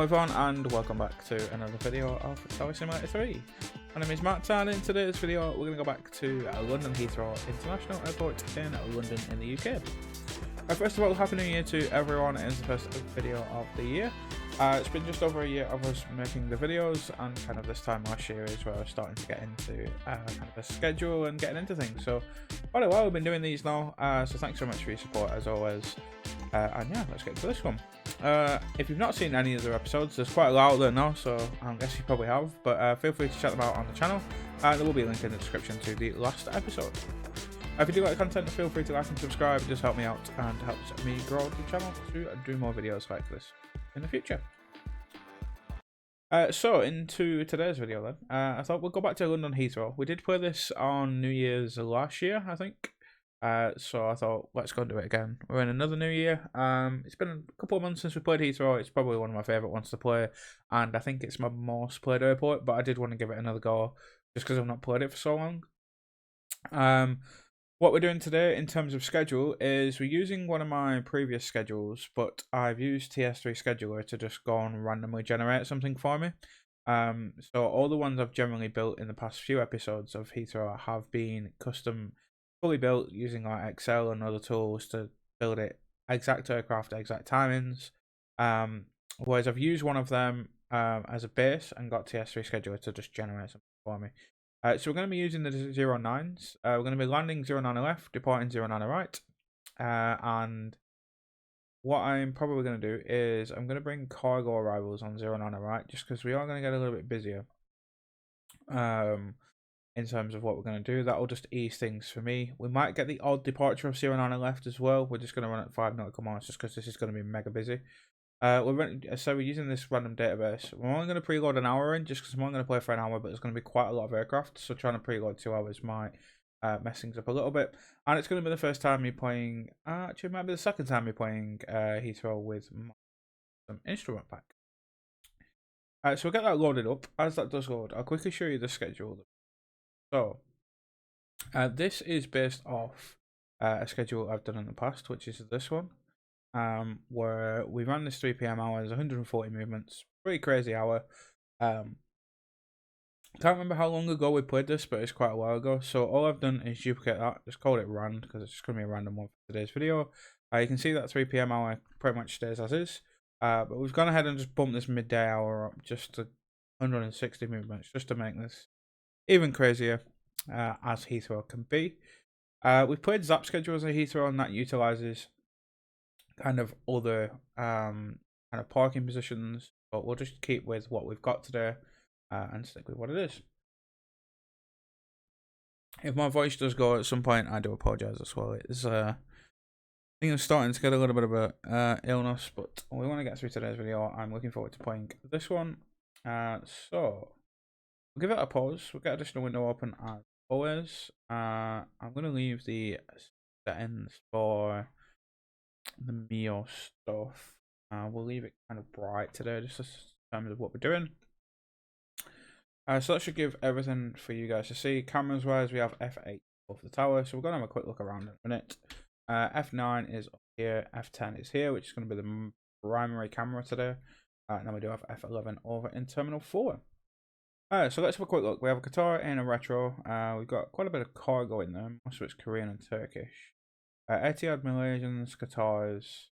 Hello everyone and welcome back to another video of Tower Simulator 3. My name is Matt and in today's video we're going to go back to London Heathrow International Airport in London in the UK. First of all, Happy New Year to everyone. It is the first video of the year. It's been just over a year of us making the videos, and kind of this time last year is where I was starting to get into kind of a schedule and getting into things. So quite a while we've been doing these now, so thanks so much for your support as always. And yeah, let's get into this one. If you've not seen any of the episodes, there's quite a lot out there now, so I guess you probably have, but feel free to check them out on the channel. There will be a link in the description to the last episode. If you do like the content, feel free to like and subscribe. It does help me out and helps me grow the channel to do more videos like this in the future. So into today's video then, I thought we'll go back to London Heathrow. We did play this on New Year's last year, I think. So I thought, let's go and do it again. We're in another new year. It's been a couple of months since we played Heathrow. It's probably one of my favourite ones to play, and I think it's my most played airport, but I did want to give it another go just because I've not played it for so long. What we're doing today in terms of schedule is we're using one of my previous schedules, but I've used TS3 Scheduler to just go and randomly generate something for me. So all the ones I've generally built in the past few episodes of Heathrow have been custom, fully built using like Excel and other tools to build it exact aircraft, exact timings. Whereas I've used one of them as a base and got TS3 Scheduler to just generate something for me. So we're going to be using the 09s. We're going to be landing 09 left, departing 09 right. And what I'm probably going to do is I'm going to bring cargo arrivals on 09 right, just because we are going to get a little bit busier. In terms of what we're going to do, that will just ease things for me. We might get the odd departure of 09 left as well. We're just going to run at 5 nautical miles just because this is going to be mega busy. We're using this random database. We're only going to preload an hour in just because I'm only going to play for an hour, but there's going to be quite a lot of aircraft, so trying to preload 2 hours might mess things up a little bit. And it's going to be the first time you're playing, actually it might be the second time you're playing Heathrow with some instrument pack. So we'll get that loaded up. As that does load, I'll quickly show you the schedule. So this is based off a schedule I've done in the past, which is this one. Where we ran this 3 PM hours, 140 movements, pretty crazy hour. Can't remember how long ago we played this, but it's quite a while ago. So all I've done is duplicate that, just call it rand because it's just going to be a random one for today's video. You can see that 3 PM hour pretty much stays as is, but we've gone ahead and just bumped this midday hour up just to 160 movements, just to make this even crazier as Heathrow can be. We've played Zap schedules at Heathrow, and that utilizes kind of other kind of parking positions, but we'll just keep with what we've got today and stick with what it is. If my voice does go at some point, I do apologize as well. It's I think I'm starting to get a little bit of a illness, but we want to get through today's video. I'm looking forward to playing this one. So we'll give it a pause. We'll get additional window open as always. I'm going to leave the settings for the Mio stuff. We'll leave it kind of bright today, just in terms of what we're doing. So that should give everything for you guys to see. Cameras wise, we have F8 above the tower, so we're going to have a quick look around in a minute. F9 is up here, F10 is here, which is going to be the primary camera today. And then we do have F11 over in Terminal 4. So let's have a quick look. We have a Qatar and a Retro. We've got quite a bit of cargo in there, most of it's Korean and Turkish. Etihad, Malaysians, Qatars,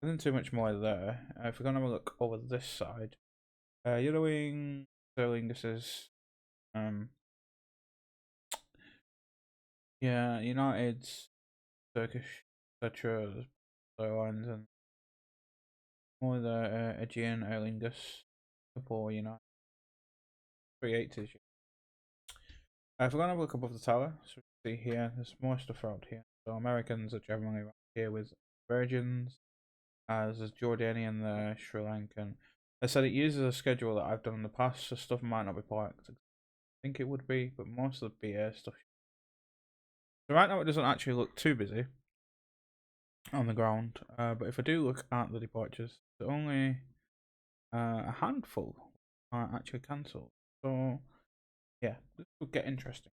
nothing too much more there. If we're going to have a look over this side, Yellowwing, Sterling, this is, yeah, United's, Turkish, etc. Airlines, and more the Aegean, Aer Lingus, Singapore, United, 380s. If we're going to have a look above the tower, so we see here, there's more stuff around here. So Americans are generally around here with Virgins, as there's Jordanian there, Sri Lankan. I said it uses a schedule that I've done in the past, so stuff might not be parked. I think it would be, but most of the BA stuff. So right now it doesn't actually look too busy on the ground, but if I do look at the departures, only a handful are actually cancelled. So yeah, this will get interesting.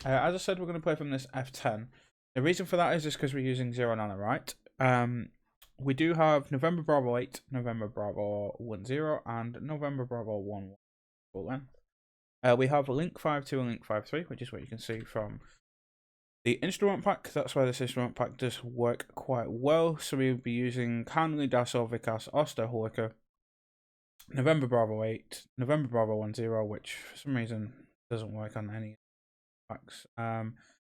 As I said, we're going to play from this F10. The reason for that is just because we're using 09 right. We do have November Bravo 8, November Bravo 10, and November Bravo 11 full length. We have link 52 and link 53, which is what you can see from the instrument pack. That's why this instrument pack does work quite well. So we'll be using Hanley, Dasso, Vikas, Oster, Hulker, November Bravo 8, November Bravo 10, which for some reason doesn't work on any packs.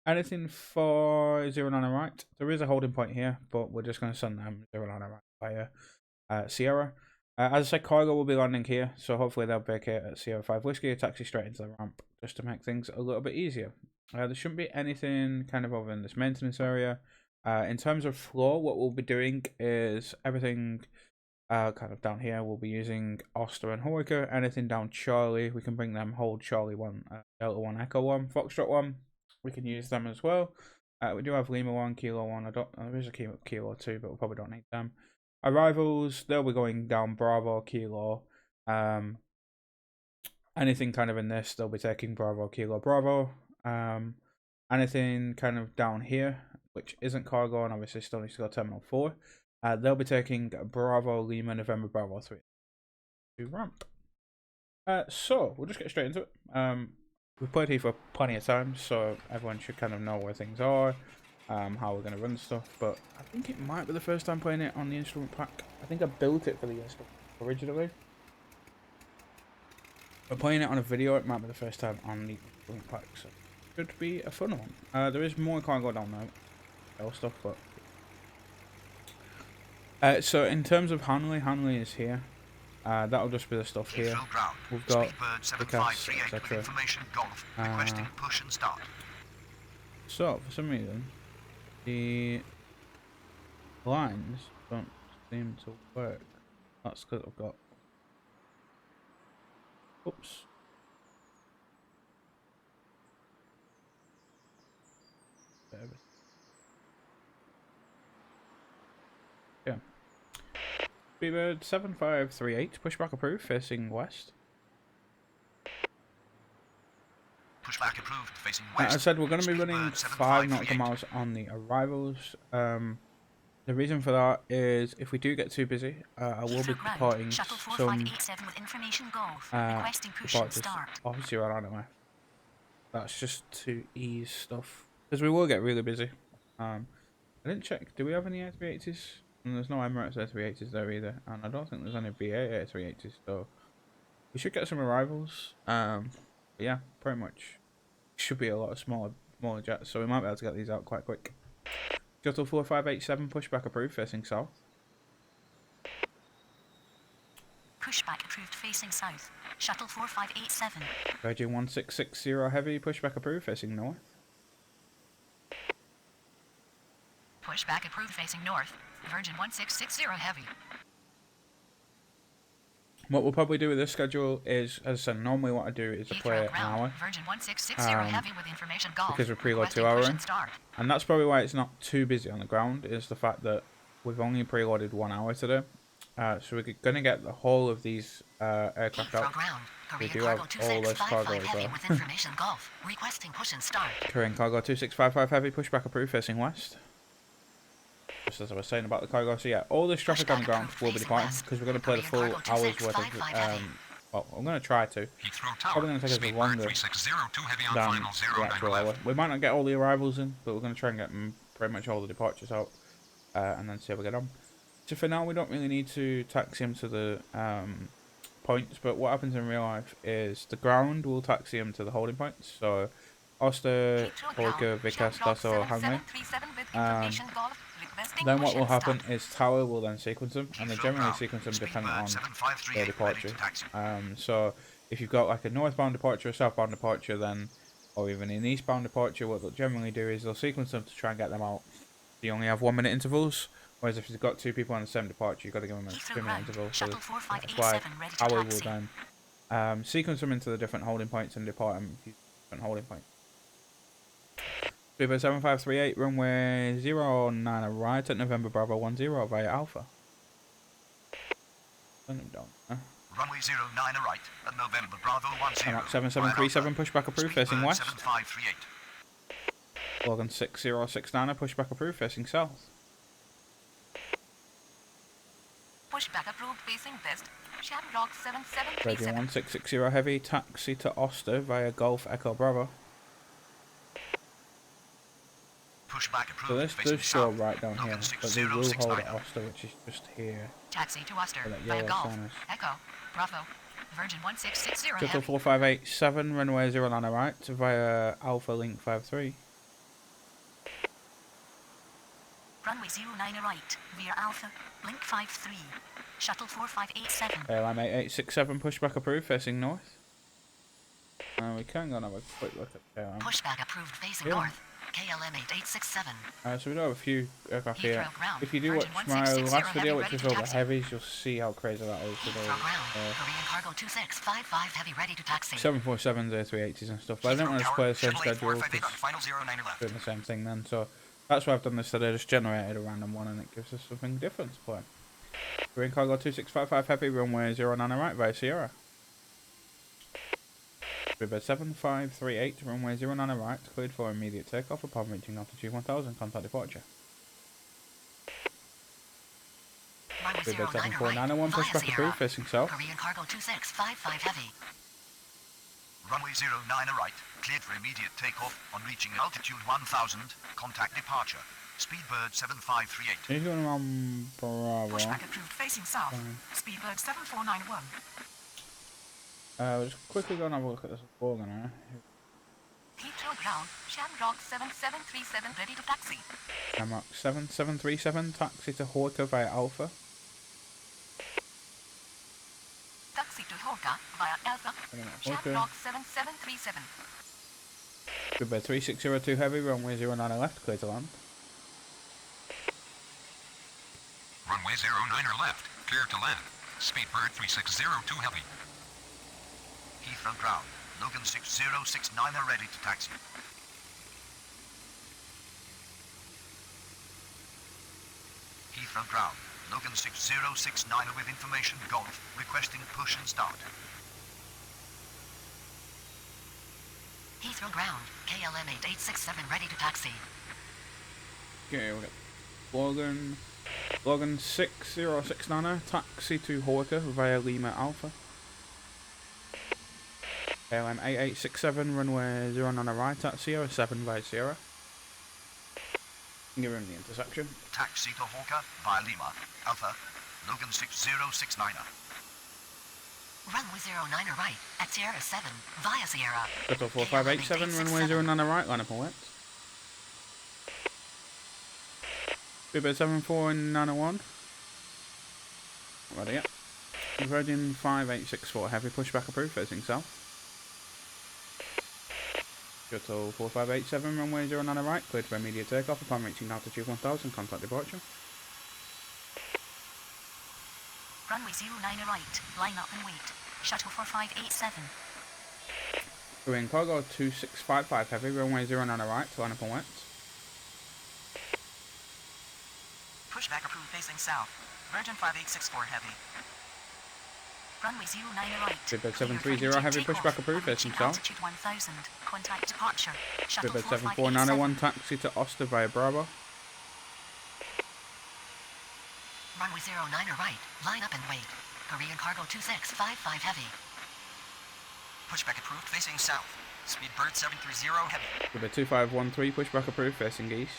Anything for 0 9 right. There is a holding point here, but we're just going to send them 0 9 right via Sierra. As I said, cargo will be landing here, so hopefully they'll vacate at Sierra 5 Whiskey, taxi straight into the ramp, just to make things a little bit easier. There shouldn't be anything kind of over in this maintenance area. In terms of floor, what we'll be doing is everything kind of down here. We'll be using Oster and Horica. Anything down Charlie, we can bring them, hold Charlie 1, Delta 1, Echo 1, Foxtrot 1. We can use them as well. We do have Lima 1, Kilo 1. There is a Kilo 2, but we probably don't need them. Arrivals, they'll be going down Bravo, Kilo. Anything kind of in this, they'll be taking Bravo, Kilo, Bravo. Anything kind of down here, which isn't cargo and obviously still needs to go Terminal 4, they'll be taking Bravo, Lima, November, Bravo 3 to ramp. So, we'll just get straight into it. We've played here for plenty of times, so everyone should kind of know where things are. How we're going to run stuff, but I think it might be the first time playing it on the instrument pack. I think I built it for the instrument originally, but playing it on a video, it might be the first time on the instrument pack, so it should be a fun one. There is more cargo down there, stuff, but so in terms of Hanley is here. That'll just be the stuff here. We've got the cast, etc. So for some reason, the lines don't seem to work. That's because I've got. Oops. Yeah. Speedbird 7538, pushback approved, facing west. Pushback approved, facing west. As I said, we're going to be running 5 nautical miles on the arrivals. The reason for that is if we do get too busy, I will be departing some departures off Zero anyway. That's just to ease stuff, because we will get really busy. I didn't check, do we have any A380s? And there's no Emirates A380s there either, and I don't think there's any BA A380s, so we should get some arrivals. But yeah, pretty much should be a lot of smaller jets, so we might be able to get these out quite quick. Shuttle 4587, pushback approved, facing south. Pushback approved, facing south. Shuttle 4587. Virgin 1660 heavy, pushback approved, facing north. Pushback approved, facing north. Virgin 1660 heavy. What we'll probably do with this schedule is, as I said, normally what I do is I play an hour. Virgin 1660 heavy with information golf. Because we preload 2 hours in. And that's probably why it's not too busy on the ground, is the fact that we've only preloaded 1 hour today. So we're going to get the whole of these aircraft out. We do have all this cargo as well. Korean cargo 2655 heavy, pushback approved, facing west. Just as I was saying about the cargo, so yeah, all this traffic on the ground will be departing, because we're going to play the full hour's worth of, well, I'm going to try to. It's probably going to take us longer than the actual hour. We might not get all the arrivals in, but we're going to try and get pretty much all the departures out, and then see how we get on. So for now, we don't really need to taxi him to the points, but what happens in real life is the ground will taxi him to the holding points, so Oster, Holger, Vikas, Dasso, Hanley. Then what will happen is Tower will then sequence them, and they generally sequence them depending on their departure. So if you've got like a northbound departure, a southbound departure, then, or even an eastbound departure, what they'll generally do is they'll sequence them to try and get them out. You only have 1 minute intervals, whereas if you've got 2 people on the same departure, you've got to give them a 2 minute interval. So that's why Tower will then sequence them into the different holding points and depart them to different holding points. Speedbird 7538, runway 09 right at November Bravo 10 via Alpha. Runway 09 right at November Bravo 10. Mach 7737, pushback approved, facing west. Logan 6069, pushback approved, facing south. Pushback approved facing west. Shamrock Virgin 7737. 1660 Heavy, taxi to Oster via Golf Echo Bravo. Pushback So approved this facing does show south. right down here, Logan but they will hold 6069. at Oster, which is just here. Taxi to Worcester So that via yellow Golf sign is. Echo Bravo. Virgin 1660 Shuttle heavy. 4587, runway 09 right via Alpha Link 53. Runway 09 right via Alpha Link 53. Shuttle 4587. Airline 8867, pushback approved, facing north. We can go and have a quick look at the airline. Pushback approved facing Yeah. north. KLM 8867. So we do have a few aircraft here. Heathrow ground. If you do watch Virgin my 1660 last video, heavy which ready was to all the taxi. heavies, you'll see how crazy that is with Heathrow all ground. Korean cargo 2655 heavy ready to taxi. 747s, A380s and stuff. But I didn't want to play the same schedule because Final 09 left. doing the same thing then. So that's why I've done this today. Just generated a random one and it gives us something different to play. Korean cargo 2655 heavy, runway 09 right via Sierra. River 7538, runway 09 right, cleared for immediate takeoff upon reaching altitude 1000, contact departure. Runway River 09 right 7491, via pushback Sierra. approved, facing south. Korean cargo 2655 heavy. Runway 09 right. Cleared for immediate takeoff on reaching altitude 1000. Contact departure. Speedbird 7538. He's going around Bravo. Pushback approved facing south. Speedbird 7491. We'll just quickly go and have a look at this organ. Heathrow ground. Shamrock 7737 ready to taxi. Shamrock 7737, taxi to Horta via Alpha. Taxi to Horta via Alpha. Shamrock 7737. River 3602 heavy, runway 09 left, clear to land. Runway 09 left, clear to land. Speedbird 3602 heavy. Heathrow ground. Logan 6069 are ready to taxi. Heathrow ground. Logan 6069 with information Golf, requesting push and start. Heathrow ground. KLM 8867 ready to taxi. Okay, we got Logan 6069, taxi to Horta via Lima Alpha. KLM 8867, runway 09 right at Sierra 7 via Sierra. Give him the intersection. Taxi to Hawker via Lima, Alpha, Logan 6069. Runway 09 right at Sierra 7 via Sierra. Shuttle 4587, runway 09 right, line up and wet. Speedbird 74901. Ready yet. Virgin 5864, heavy pushback approved, facing south. Shuttle 4587, runway 09 right, cleared for immediate takeoff upon reaching altitude 1000, contact departure. Runway 09 right. Line up and wait. Shuttle 4587. Korean cargo 2655 heavy, runway 09 right, line up and wet. Pushback approved facing south. Virgin 5864 heavy. Runway 09 right. Speedbird 730 heavy, pushback approved, facing south. Altitude 1000. Contact departure. Shuttle Speedbird 4587. 74901, taxi to Oster via Bravo. Runway 09 right. Line up and wait. Korean cargo 2655 heavy. Pushback approved facing south. Speedbird 730 heavy. Speedbird 2513, pushback approved, facing east.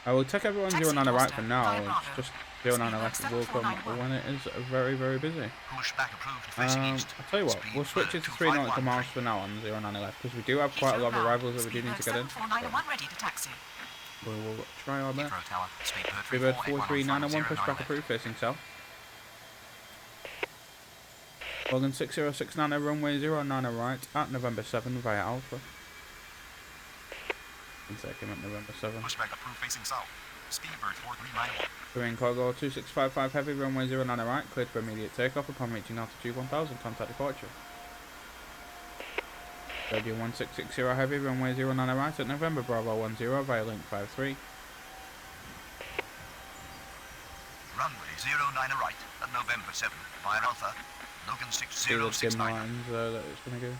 I will take everyone Taxi 09 right Costa, for now, via it's Bravo. just 09 left will come 741. when it is very, very busy. Pushback approved facing east. I'll tell you what, we'll switch it to 3 nautical miles for now on 09 left, because we do have quite a lot of arrivals that we do need to get in. 7491 ready to taxi. We will try our best. Heathrow Tower. Speedbird 43901, pushback approved, facing south. Logan 6069, runway 09 right at November 7 via Alpha. One second at November 7. Pushback approved facing south. Speedbird 4391. Korean cargo 2655 heavy, runway 09 right, cleared for immediate takeoff upon reaching altitude 1000, contact departure. Virgin 1660 heavy, runway 09 right at November Bravo 10 via link 53. Runway 09 right at November 7 via Alpha. Logan See the dim 6069. lines that it's going to go.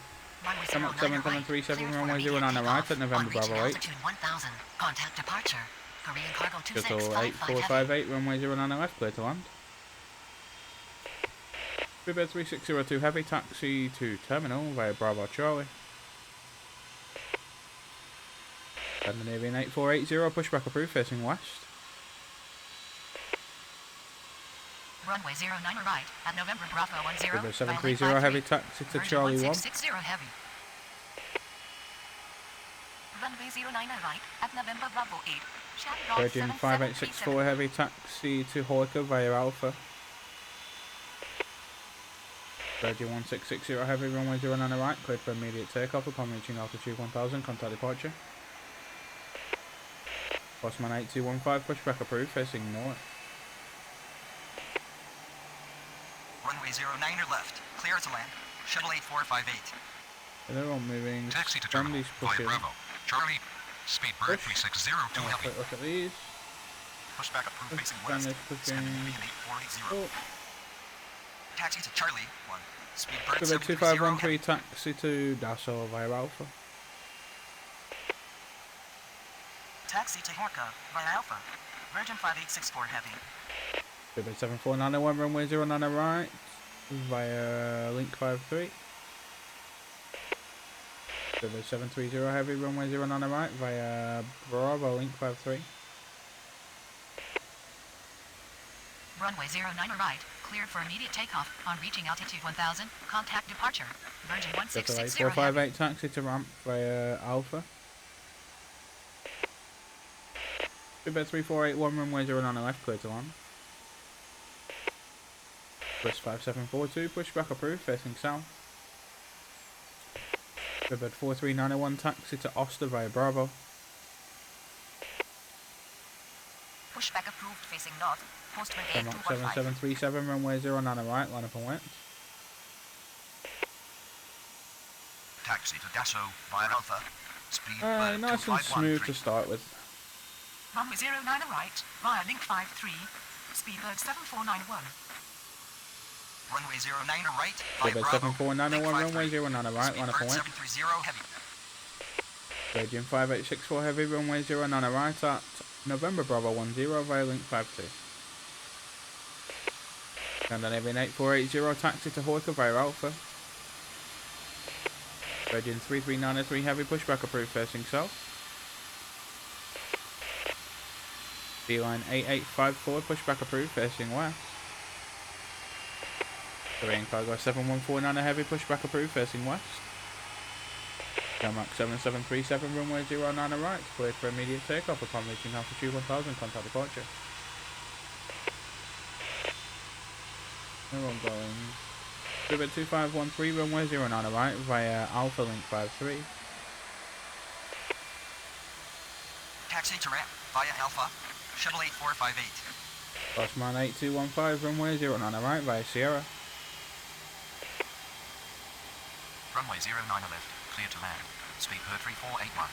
Runway Come up 09 right. 7737, Clear for runway immediate 09 right takeoff at November on reaching Bravo 8. altitude 1000. Contact departure. Korean cargo 26 Shuttle 55 heavy. 8458, runway 09 left, clear to land. Freebird 3602 heavy, taxi to terminal via Bravo Charlie. London Avian 8480, pushback approved, facing west. Runway 09 right at November Bravo 10. Freebird 730 heavy, taxi to Charlie 1. 1660 heavy. Runway 09 right at November Bravo 8. Shamrock Virgin 5864 heavy, taxi to Hoika via Alpha. Virgin 1660 heavy, runway 09 right, cleared for immediate takeoff upon reaching altitude 1000, contact departure. Postman 8215, pushback approved, facing north. Runway 09 or left. Clear to land. Shuttle 8458. They're all moving. Taxi to terminal Brandy's via pushing. Bravo. Charlie, Speedbird 3602 Have a heavy. quick look at these. Pushback approved facing west. Brandy's pushing. Sending Avian 8480. Oh. Taxi to Charlie 1. Speedbird Freebird 730 2513, taxi to Dasso via Alpha. Taxi to Horka via Alpha. Virgin 5864 heavy. Freebird 74901, runway 09 right, via Link 53. Freebird 730 heavy, runway 09 right, via Bravo Link 53. Runway 09 right, cleared for immediate takeoff on reaching altitude 1000. Contact departure. Virgin Shuttle 1660 heavy. 8458, taxi to ramp via Alpha. Freebird 3481, runway 09 left, clear to land. Bus 5742, pushback approved, facing south. Freebird 43901, taxi to Oster via Bravo. Pushback approved facing north. Postman Denmark 8215. 7737, runway 09 right, line up and went. Taxi to Dasso via Alpha. Speedbird Nice and smooth to 2513. start with. Runway 09 right via Link 53. Speedbird 7491. Runway 09 or right. Via Freebird Bravo. 7491, Link runway 53. 09 right, line up and Speedbird went. 730 heavy. Virgin 5864 heavy, runway 09 right at November Bravo 10 via Link 52. London Avian 8480, taxi to Hoika via Alpha. Virgin 33903 heavy, pushback approved, facing south. Beeline 8854, pushback approved, facing west. Korean Cargo 7149 heavy, pushback approved, facing west. Denmark 7737, runway 09 right, cleared for immediate takeoff upon reaching altitude 1000, contact departure. We're all going. Freebird 2513, runway 09 right, via Alpha Link 53. Taxi to ramp via Alpha. Shuttle 8458. Postman 8215, runway 09 right, via Sierra. Runway 09 left. Clear to land. Speedbird 3481.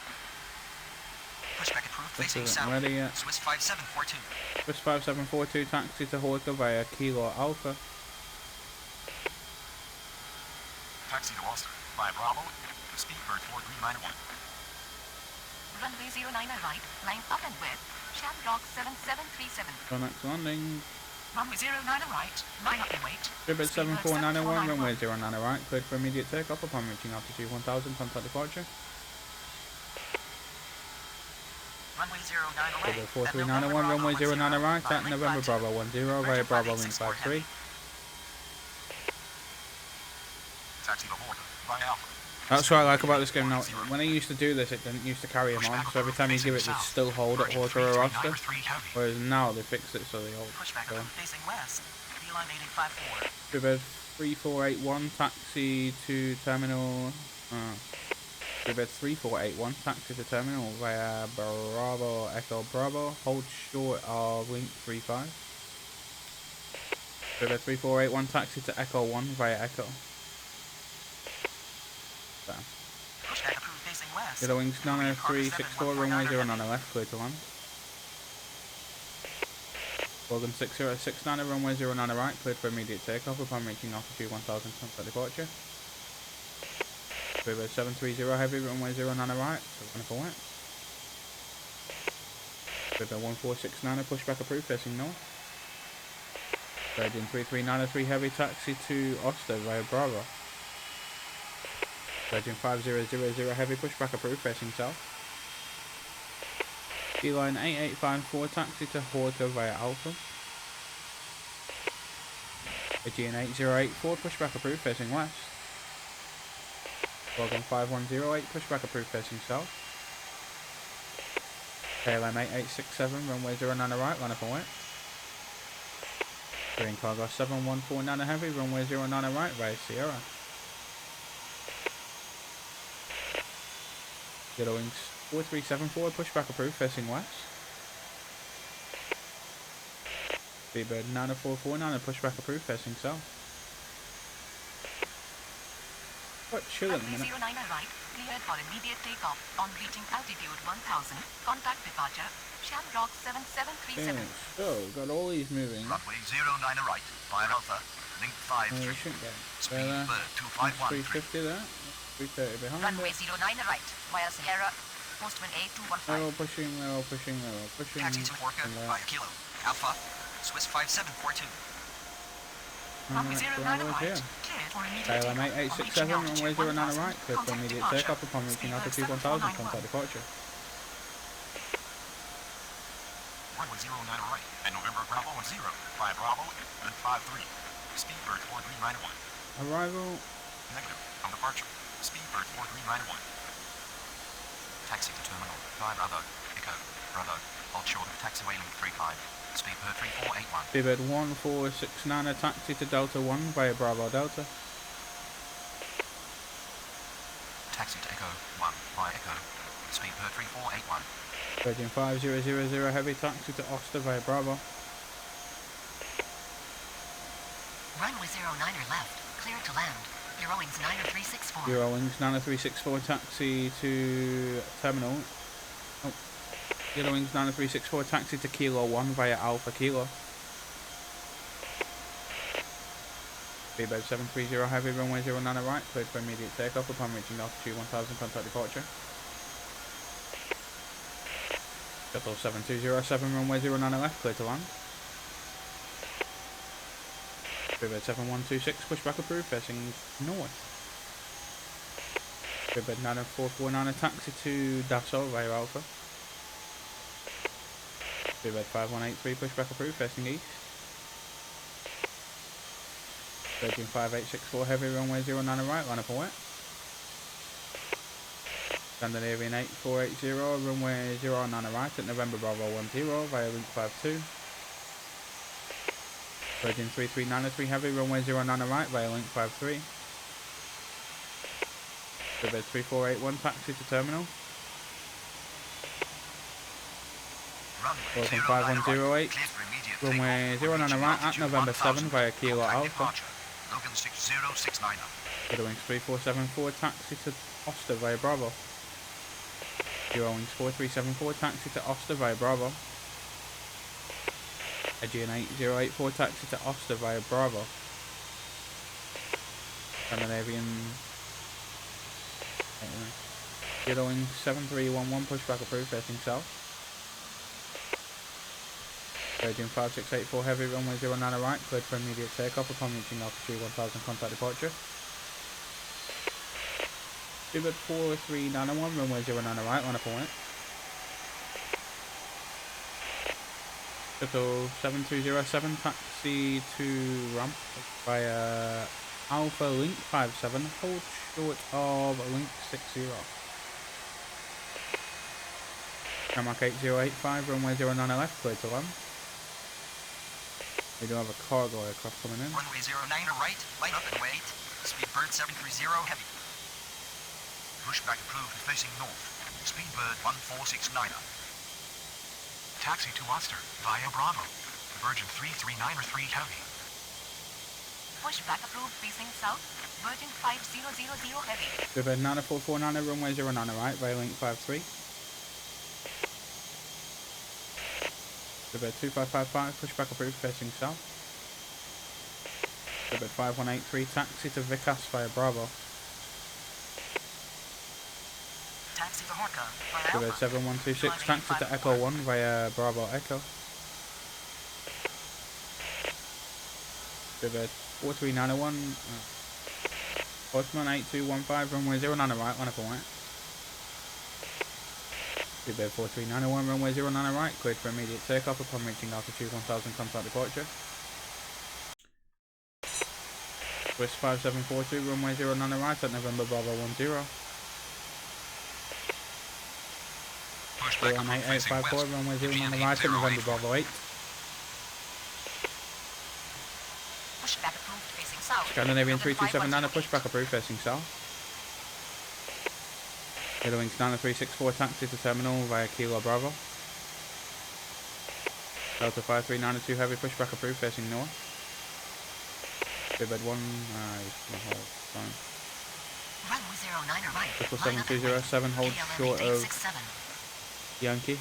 Pushback approved This facing isn't south. ready yet. Swiss 5742. Swiss 5742, taxi to Hoika via Kilo Alpha. Taxi to Oster via Bravo. Speedbird 4391. Runway 09 right. Line up and west. Shamrock 7737. So next landing. Runway 09 right. Line up and wait. Freebird Speedbird 7491, 7491. runway 09 right, cleared for immediate takeoff upon reaching altitude 1000, contact departure. Runway 09 away. Freebird 4391, runway 09 right at November Bravo 10 via Bravo Link 53. Taxi to Hoika via Alpha. That's what I like about this game now. When I used to do this, it didn't used to carry him on, so every time you give it, they still hold at Hoika or Oster. Whereas now they fixed it so they hold. Pushback So. approved facing west. Beeline 8854. Freebird 3481, taxi to terminal. Freebird 3481, taxi to terminal via Bravo Echo Bravo. Hold short of Link 35. Freebird 3481, taxi to Echo 1 via Echo. So. Pushback approved facing west. Yellow Wings 90364, runway 09 left, clear to land. Logan 6069, runway 09 right, cleared for immediate takeoff upon reaching altitude 1000, contact departure. Freebird 730 heavy, runway 09 right, so run for wet. River 1469, pushback approved, facing north. Virgin 3393 heavy taxi to Oster via Bravo. Virgin 5000 heavy pushback approved, facing south. Beeline 8854 taxi to Horta via Alpha. Aegean 8084 pushback approved, facing west. Logan 5108 pushback approved, facing south. KLM 8867 runway 09 right, line up and wait. Green cargo 7149 heavy, runway 09 right via Sierra. Yellow wings 4374 pushback approved, facing west. Speedbird 9449 pushback approved, facing south. Quite chill at the Runway minute. 09 right, cleared for immediate takeoff on reaching altitude 1000. Contact departure, Shamrock 7737. Okay, so got all these moving. Runway 09 right, via Alpha, link We 53. shouldn't get Speed there. bird 2513. 350 there. 330 behind Runway it. 09 right, via Sierra, Postman A215. They're all pushing, they're all pushing, they're all pushing. Taxi to Orca And, via Kilo. Alpha, Swiss 5742. Runway 09 Bravo's right, here. cleared for immediate KLM takeoff on 8867, reaching runway altitude 09 1000. right, cleared for Contact immediate departure. takeoff upon reaching Speedbird altitude 1000, 7491. contact departure. Runway 09 right. At November Bravo 10. Via Bravo and 53. Speedbird 4391. Arrival, Negative. On departure. Speedbird 4391. Taxi to terminal. Via Bravo. Echo. Bravo. Hold short of taxiway link 35. Speedbird 3481. Speedbird 1469, a taxi to Delta 1 via Bravo Delta. Taxi to Echo 1 via Echo. Speedbird 3481. Virgin 5000 heavy taxi to Oster via Bravo. Runway 09er left. Clear to land. Eurowings 90364. Eurowings 90364 taxi to Terminal. Oh. Eurowings 90364 taxi to Kilo 1 via Alpha Kilo. Speedbird 730 heavy, runway 09 right, cleared for immediate takeoff upon reaching altitude 1000, contact departure. Shuttle 7207, runway 09 left, clear to land. Speedbird 7126, pushback approved, facing north. Speedbird 9449, a taxi to Dassault via Alpha. Speedbird 5183, pushback approved, facing east. Virgin 5864 heavy, runway 09 right, line up and wet. Scandinavian 8480, runway 09 right at November Bravo 10 via link 52. Virgin 3393 heavy, runway 09 right via link 53. Speedbird 3481 taxi to terminal. Runway Welcome 09 5108, right, cleared for immediate runway takeoff 09 on reaching right at altitude November 7 via 1000. Kilo Contact Alpha. departure. Logan 6069. Eurowings 3474 taxi to Oster via Bravo. Eurowings 4374 taxi to Oster via Bravo. Aegean 8084 taxi to Oster via Bravo. Scandinavian Eurowings 7311 pushback approved, facing south. Virgin 5684 heavy, runway 09 right, cleared for immediate takeoff upon reaching altitude 1000, contact departure. Speedbird 4391, runway 09 right, line up and wait. Shuttle 7207, taxi to ramp via Alpha Link 57, hold short of Link 60. Shamrock 8085, runway 09 left, cleared to land. We do have a cargo aircraft coming in. Runway 09 right, line up and wait. Speedbird 730 heavy. Pushback approved facing north. Speedbird 1469. Taxi to Oster via Bravo. Virgin 3393 heavy. Pushback approved facing south, Virgin 5000 heavy. Speedbird 9449, runway 09 right, via link 53. Speedbird 2555, pushback approved, facing south. Speedbird 5183, taxi to Vicas via Bravo. Taxi to Horka via Speedbird Alpha. 7126, taxi to Echo 1 via Bravo Echo. Speedbird 4391, Horseman 8215, runway 09 right, line up and right. Speedbird 4391, runway 09 right, cleared for immediate takeoff upon reaching altitude 1000, contact departure. Swiss 5742, runway 09 right at November Bravo 10. Pushback approved facing 8854, west. runway 09 Eugene right at November 8084. Bravo 8. Pushback approved facing south. Scandinavian London 3279, 5108. pushback approved facing south. Middle wings 9364, taxi to terminal via Kilo Bravo. Delta 5392, heavy pushback approved facing north. Speedbird 1, fine. Runway 09 right. Triple Line up and wait. 7207, hold EGLL short of 867. Yankee.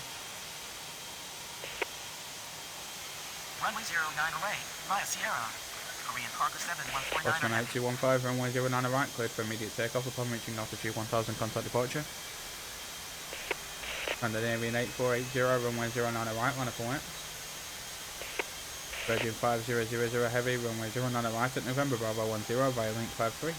Runway 09 away via Sierra. Korean Cargo 7149. Osman 8215, runway 09 right, cleared for immediate takeoff upon reaching altitude 1000, contact departure. Scandinavian 8480, runway 09 right, line up and right. Virgin 5000 heavy, runway 09 right at November Bravo 10 via link 53.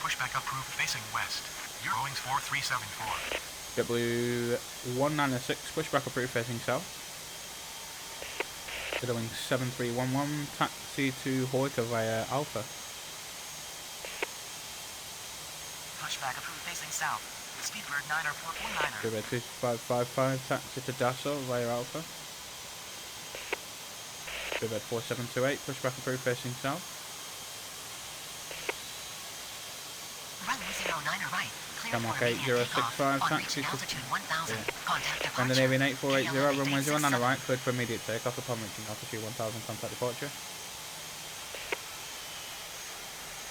Pushback approved facing west. Eurowings 4374. JetBlue 196, pushback approved facing south. Wings 7311, taxi to Horta via Alpha. Pushback approved facing south. Speedbird 90449er. Speedbird 2555, taxi to Dasso via Alpha. Speedbird 4728, pushback approved facing south. Runway 09 right. Clear Denmark for immediate takeoff. 8065, On taxi reaching to altitude 1000. Contact departure. Scandinavian 8480, EGLL runway 09 867. right, cleared for immediate takeoff upon reaching altitude 1000, contact departure.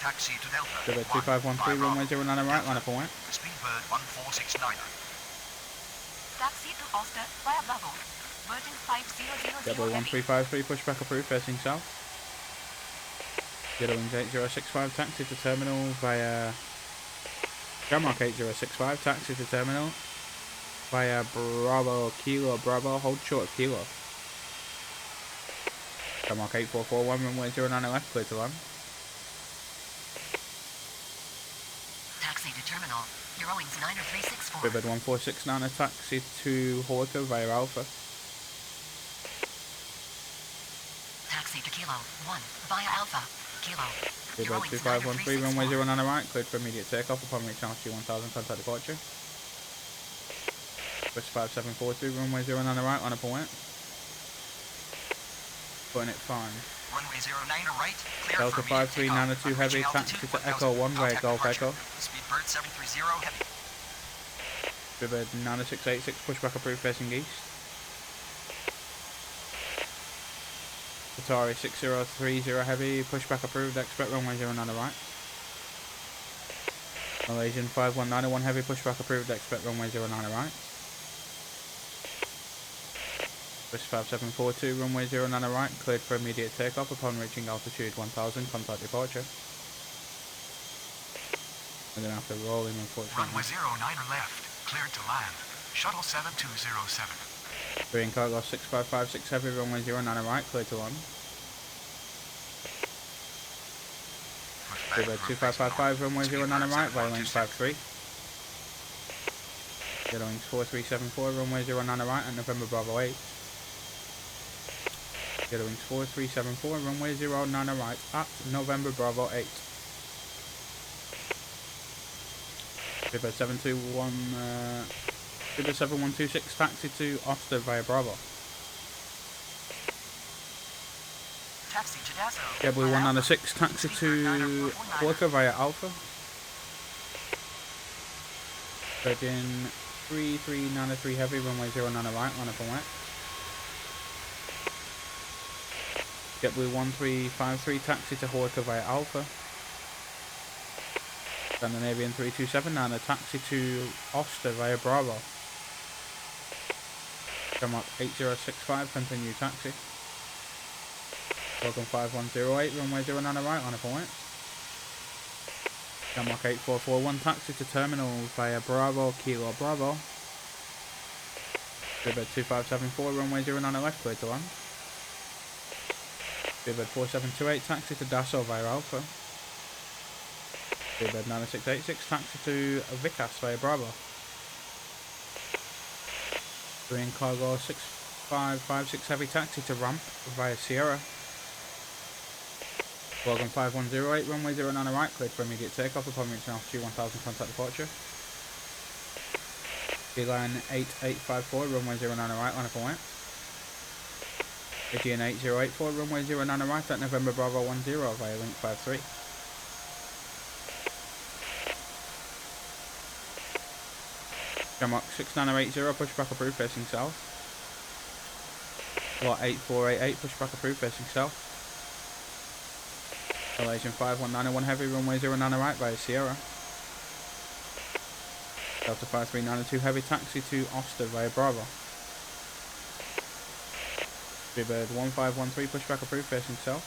Taxi to Delta. Speedbird 2513, 1, runway 09 right, line up and right. Speedbird 1469. Taxi to Oster via Bravo. Virgin 5000 JetBlue heavy. 1353, pushback approved facing south. Wings 8065, taxi to terminal via Denmark 8065, taxi to terminal via Bravo Kilo Bravo, hold short of Kilo. Denmark 8441, runway 09 left, clear to land. Taxi to terminal. Eurowings 90364. Speedbird 1469, a taxi to Horta via Alpha. Taxi to Kilo 1 via Alpha. Kilo. Speedbird 2513, runway 09 right, cleared for immediate takeoff upon reaching altitude 1000, contact departure. Swiss 5742, runway 09 right, line up and wet. Putting it fine. Runway 09 right. Clear Delta for immediate takeoff. 5392 On heavy, reaching taxi altitude to 1000, Echo 1 via contact Golf departure. Echo. Speedbird 730 heavy. Speedbird 9686, pushback approved facing east. Qatari 6030 heavy, pushback approved, expect runway 09 right. Malaysian 5191 heavy, pushback approved, expect runway 09 right. Swiss 5742, runway 09 right, cleared for immediate takeoff upon reaching altitude 1000, contact departure. We're going to have to roll in, unfortunately. Runway 09 left. Cleared to land. Shuttle 7207. Korean Cargo 6556 heavy, runway 09 right, clear to land. Speedbird 2555, runway 09 right, via link 53. Wings 4374, runway 09 right, and November Bravo 8. Wings 4374, runway 09 right, at November Bravo 8. Speedbird 7126, taxi to Oster via Bravo. Taxi to Dasso. JetBlue 196, taxi to Horta via Alpha. Virgin 3393 heavy, runway 09 right, line up and wet. JetBlue 1353, taxi to Horta via Alpha. Scandinavian 3279, a taxi to Oster via Bravo. Denmark 8065, continue taxi. Welcome 5108, runway 09 right, line up and wet. Denmark 8441, taxi to terminal via Bravo, Kilo Bravo. Speedbird 2574, runway 09 left, clear to land. Speedbird 4728, taxi to Dasso via Alpha. Speedbird 9686, taxi to Vicas via Bravo. Green cargo 6556 heavy, taxi to Ramp via Sierra. Logan 5108, runway 09 right, cleared for immediate takeoff upon reaching altitude 1000, contact departure. Beeline 8854, runway 09 right, line up and wait. Aegean 8084, runway 09 right at November Bravo 10 via link 53. Denmark 6980, pushback approved facing south. Lot 8488, pushback approved facing south. Malaysian 5191 heavy, runway 09 right via Sierra. Delta 5392 heavy, taxi to Oster via Bravo. Speedbird 1513, pushback approved facing south.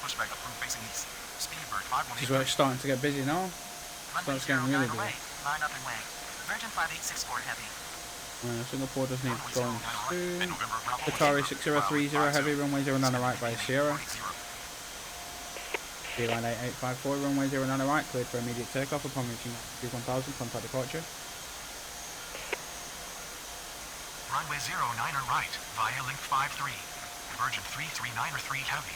Pushback approved facing east. Speedbird 518. This is where it's starting to get busy now. Runway Starts getting really 09 busy. away. Line up and way. Virgin 5864 heavy. Singapore does need Runway going 09 right. soon. Mid-November Bravo Qatari 10. 6030 heavy, runway 09 right via Sierra. 40. Beeline 8854, runway 09 right, cleared for immediate takeoff upon reaching altitude 1000, contact departure. Runway 09 right, via link 53. Virgin 339 heavy.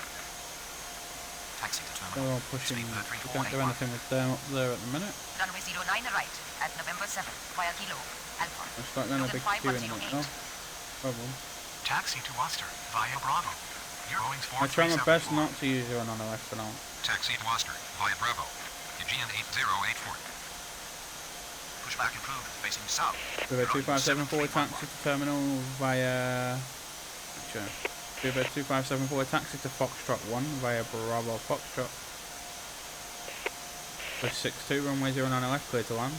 Taxi to They're terminal. all pushing, we Speedbird can't do 3481. anything with them up there at the minute. Runway 09 right at November 7 via Kilo Alpha. It's not going to be queuing right now. Problem. Taxi to Worcester, via Bravo. Boeing's I try my best 4374. not to use it on the left for now. Taxi to Worcester, via Bravo. Aegean 8084. Pushback improved, facing south. River 2574, taxi to terminal via... Sure. River 2574, taxi to Foxtrot 1 via Bravo Foxtrot. With 62, runway 09 left, clear to land.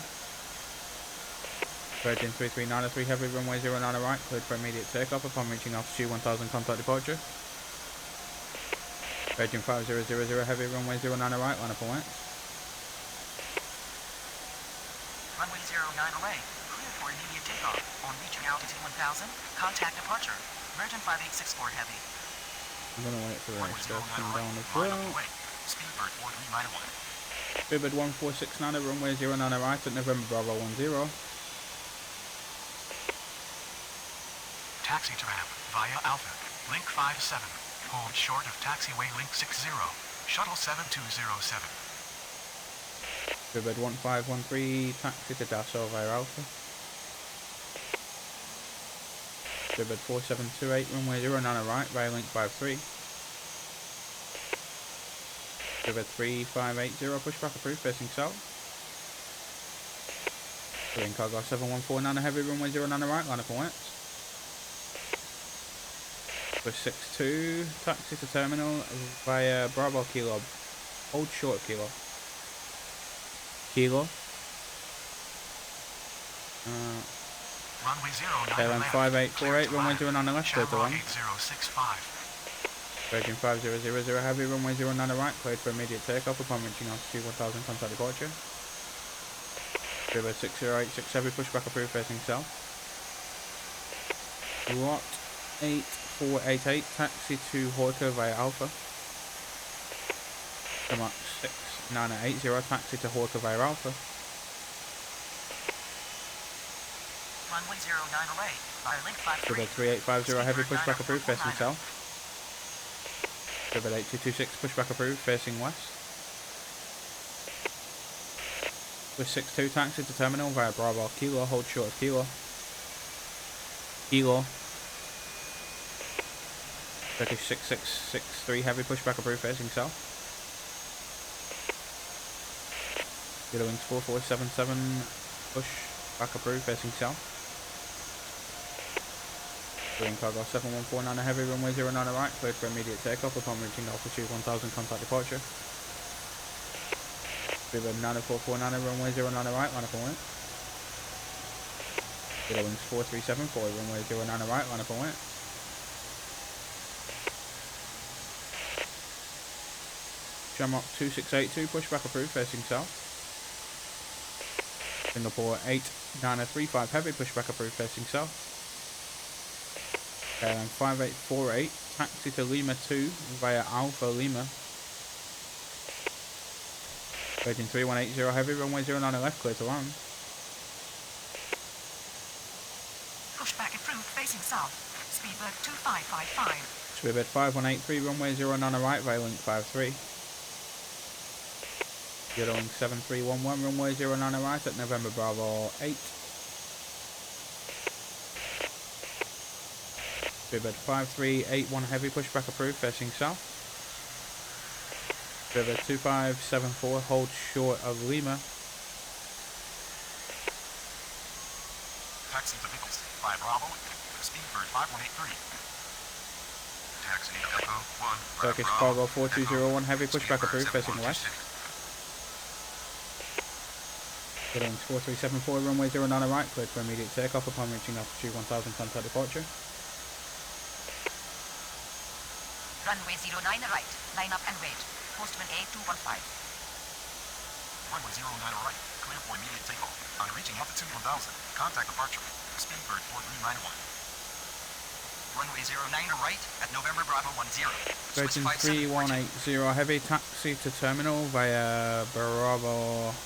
Virgin 3393 heavy, runway 09 right, cleared for immediate takeoff upon reaching altitude 1000, contact departure. Virgin 5000 heavy, runway 09 right, line up and wait. Runway 09 away. Clear for immediate takeoff. On reaching altitude 1000, contact departure. Virgin 5864 heavy. I'm gonna wait for the Runway next to 09 come right. down as Line up well. and wait. Speedbird 4391. Speedbird 1469, runway 09 right at November Bravo 10. Taxi to ramp, via Alpha. Link 57. Hold short of taxiway link 60. Shuttle 7207. Speedbird 1513, taxi to Dasso via Alpha. Speedbird 4728, runway 09 right via link 53. Speedbird 3580, pushback approved, facing south. Green cargo 7149, heavy, runway 09 right, line up and wait. With 62, taxi to terminal via Bravo Kilo. Hold short of Kilo. Kilo. Runway 09 Airline left. 5848, runway 09 left, clear to Shamrock land. 8065. Virgin 5000 heavy, runway 09 right, cleared for immediate takeoff upon reaching altitude 1000, contact departure. River 6086 heavy, pushback approved, facing south. Lot 8488, taxi to Horka via Alpha. Denmark 6980, taxi to Horka via Alpha. Runway 09 away. Via link 53. River 3850 heavy, pushback approved, facing south. River 8226, pushback approved, facing west. With 62, taxi to terminal via Bravo Kilo, hold short of Kilo. Kilo. Turkish 6663 heavy, pushback approved, facing south. Kilo wings 4477, pushback approved, facing south. Green cargo 7149 heavy, runway 09 right, cleared for immediate takeoff upon reaching altitude 1000, contact departure. Speedbird 9449, runway 09 right, line up and wait. Kilo wings 4374, runway 09 right, line up and wait. Shamrock 2682, pushback approved, facing south. Singapore 8935 heavy, pushback approved, facing south. KLM 5848, taxi to Lima 2 via Alpha Lima. Virgin 3180 heavy, runway 09 left, clear to land. Pushback approved, facing south. Speedbird 2555. Speedbird 5183, runway 09 right via link 53. Eurolink 7311, runway 09 right at November Bravo 8. Speedbird 5381 heavy, pushback approved, facing south. Speedbird 2574, hold short of Lima. Taxi to Nichols, 5 Bravo, Speedbird 5183. Taxi Echo 1, Turkish Cargo 4201 heavy, pushback approved, facing west. Eurolink 4374, runway 09 right, cleared for immediate takeoff upon reaching altitude 1000, contact departure. Runway 09 right. Line up and wait. Postman A215. Runway 09 right, clear for immediate takeoff. On reaching altitude 1000, contact departure. Speedbird 4391. Runway 09 right at November Bravo 10. Virgin 3180 heavy, taxi to terminal via Bravo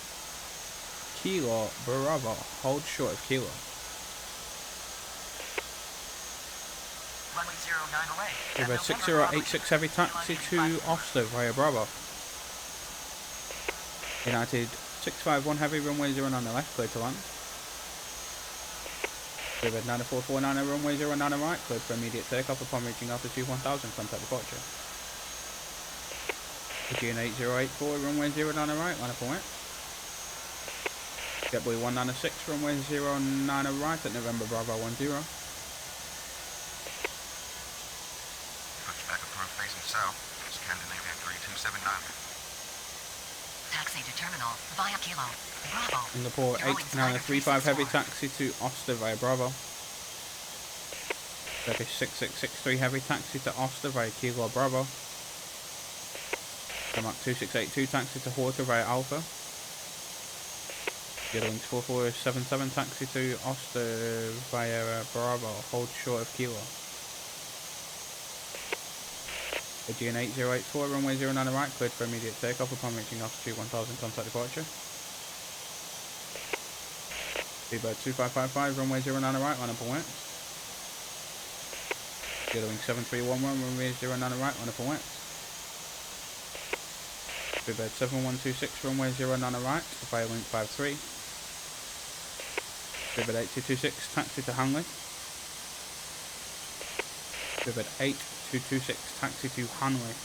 Kilo Bravo, hold short of Kilo. Runway 09 away. With a 6086 heavy, taxi to Oster via Bravo. United 651 heavy, runway 09 on the left, clear to land. With 9449 runway 09 on right, cleared for immediate takeoff upon reaching altitude 1000, contact departure. Aegean 8084 runway 09 on right, line up and wait. JetBlue 196 runway 09 on right at November Bravo 10. Pushback approved, facing south. Scandinavia 3279. Taxi to terminal via Kilo. Bravo. Singapore 8935 heavy, taxi to Oster via Bravo. Turkish 6663 heavy, taxi to Oster via Kilo Bravo. Denmark 2682 taxi to Horta via Alpha. Eurolink 4477 taxi to Oster via Bravo, hold short of Kilo. Aegean 8084 runway 09 right, cleared for immediate takeoff upon reaching altitude 1000, contact departure. Speedbird 2555 runway 09 right, line up and wait. Eurolink 7311 runway 09 right, line up and wait. Speedbird 7126 runway 09 right via link 53. Speedbird 8226 taxi to Hanley. Speedbird 8226 taxi to Hanley.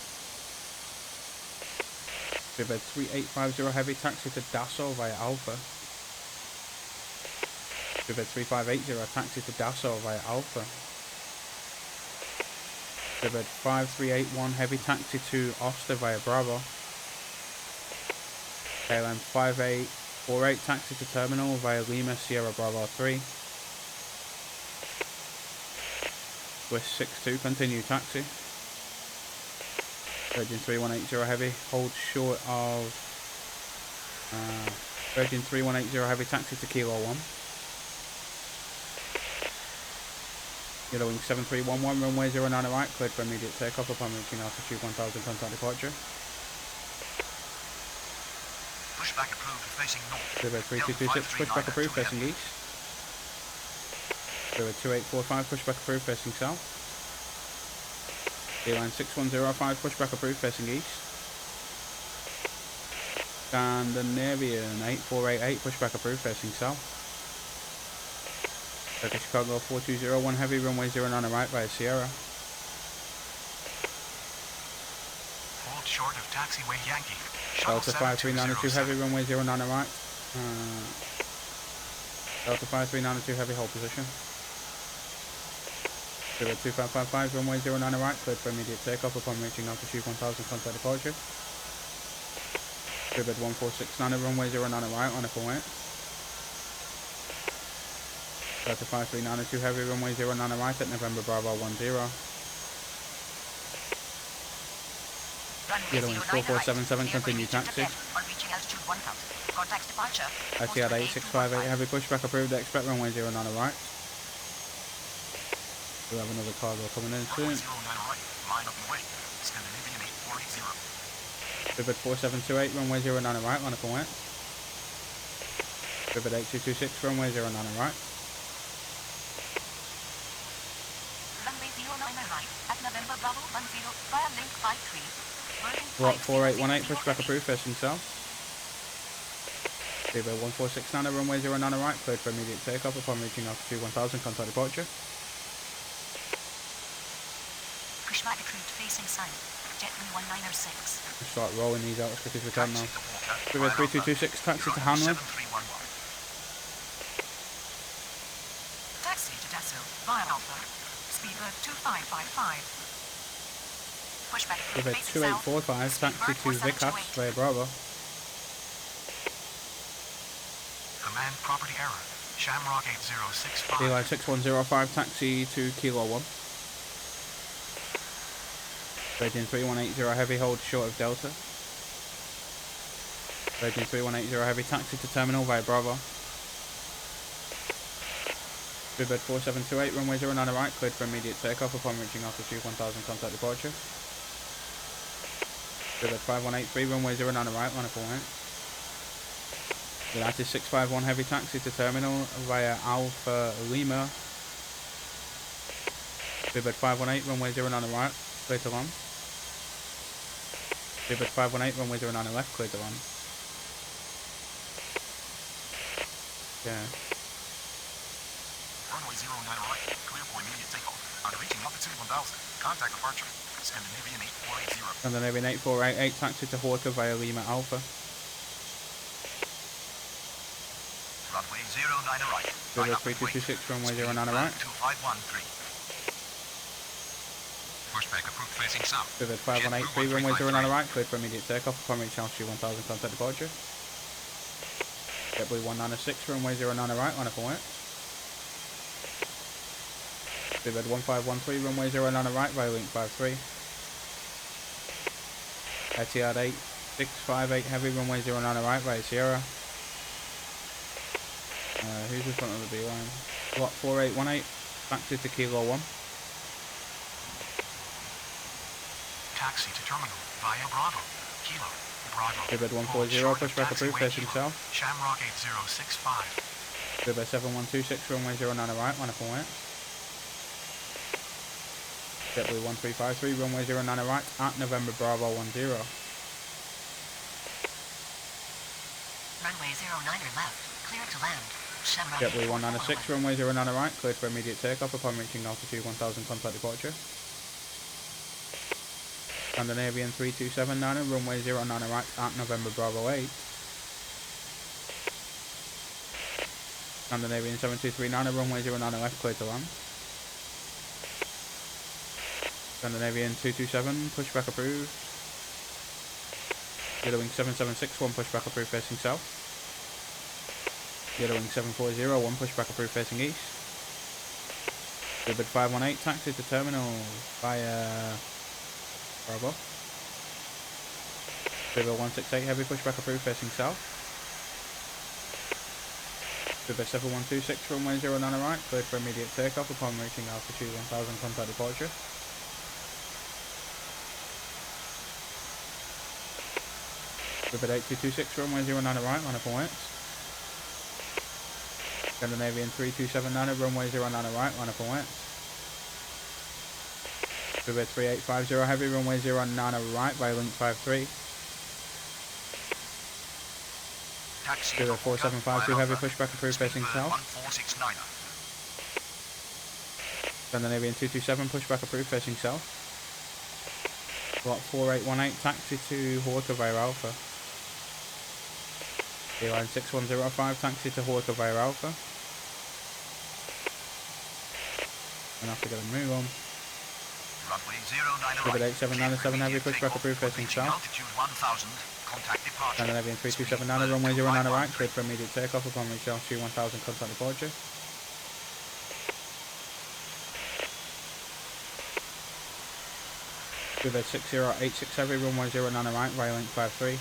Speedbird 3850 heavy, taxi to Dasso via Alpha. Speedbird 3580 taxi to Dasso via Alpha. Speedbird 5381 heavy, taxi to Oster via Bravo. KLM 5848 taxi to terminal via Lima Sierra Bravo 3. Swiss 62 continue taxi. Virgin 3180 heavy, hold short of Virgin 3180 heavy, taxi to Kilo 1. Eurowing 7311 runway 09 right, cleared for immediate takeoff upon reaching altitude 1000, contact departure. Pushback approved, facing north. River 3226, pushback approved, facing east. River 2845, pushback approved, facing south. Line 6105, pushback approved, facing east. Scandinavian 8488, pushback approved, facing south. Turkish Cargo 4201 heavy, runway 09 right via Sierra. Hold short of taxiway Yankee. Delta 5392 heavy, runway 09 right. Delta 5392 heavy, hold position. River 2555, runway 09 right, cleared for immediate takeoff upon reaching altitude 1000, contact departure. River 1469, runway 09 right, on a full wait. Delta 5392 heavy, runway 09 right at November Bravo 10. Runway Yellow wings 09 right. 4477, Clear for continue immediate taxi. descent on reaching altitude 1000. Contact departure. Etihad 8658, heavy pushback approved, expect runway 09 right. We'll have another cargo coming in Runway soon. 09 right, line up and wait. Scandinavian 8480. Vivid 4728, runway 09 right, line up and wait. Vivid 8226, runway 09 right. Runway 09 right at November Bravo 10 via link 53. Lot 4818, pushback approved, facing south. Vivid 1469, runway 09 right, cleared for immediate takeoff upon reaching altitude 1000, contact departure. Pushback approved facing south. JetBlue 1906. We'll start rolling these out as quick as we can now. Taxi to Walker. Vivid 3226, taxi to Hanley. 7311. Taxi to Dassault via Alpha. Speedbird 2555. Pushback approved Vivid facing south. 2845, taxi to Vikas via Bravo. Command property error. Shamrock 8065. Eli 6105, taxi to Kilo 1. Virgin 3180, heavy hold short of Delta. Virgin 3180, heavy taxi to terminal via Bravo. Vivid 4728, runway 09 right, cleared for immediate takeoff upon reaching altitude 1000, contact departure. Vivid 5183, runway 09 right, line up and wait. United 651, heavy taxi to terminal via Alpha Lima. Vivid 518, runway 09 right, clear to land. Vivid 518, runway 09 left, clear to land. Yeah. Runway 09 right, clear for immediate takeoff. On reaching altitude 1000, contact departure. Scandinavian 8480. Scandinavian 8488, taxi to Horta via Lima Alpha. Runway 09 right. Vivid 3226, runway 09 right. 2513. Pushback approved facing south. Vivid 5183, runway 09 right, cleared for immediate takeoff upon reaching altitude 1000, contact departure. JetBlue 196, runway 09 right, line up and wait. Vivid 1513, runway 09 right, via link 53. Etihad 8658, heavy, runway 09 right, via Sierra. Who's in front of the B line? Lot 4818, taxi to Kilo 1. Taxi to terminal via Bravo. Kilo. Bravo. Vivid 140, pushback approved, facing south. Shamrock 8065. Vivid 7126, runway 09 right, line up and wait. JetBlue 1353, runway 09 right, at November Bravo 10. Runway 09 left. Clear to land. Shamrock JetBlue 196, runway 09 right, cleared for immediate takeoff upon reaching altitude 1000, contact departure. Scandinavian 3279, runway 09 right, at November Bravo 8. Scandinavian 7239, runway 09 left, cleared to land. Scandinavian 227, pushback approved. Yellowwing 7761, pushback approved facing south. Yellowwing 740, one pushback approved facing east. Vivid 518, taxi to terminal via Bravo. Vivid 168, heavy pushback approved facing south. Vivid 7126, runway 09 right, cleared for immediate takeoff upon reaching altitude 1000, contact departure. Vivid 8226, runway 09 right, line up and wait. Scandinavian 3279, runway 09 right, line up and wait. Vivid 3850, heavy, runway 09 right, via link 53. Taxi Vivid to Walker, 4752, heavy, pushback approved facing south. 1469. Scandinavian 227, pushback approved facing south. Lot 4818, taxi to Horta via Alpha. Line 6105, taxi to Horta via Alpha. I'm gonna have to get a move on. Runway 09 Vivid right. 8797, heavy, pushback approved facing Reaching south. altitude 1000. Contact departure. Scandinavian 3279, runway 09 right, cleared for immediate takeoff upon reaching altitude 1000, contact departure. With a 6086 heavy, runway 09 right, via link 53.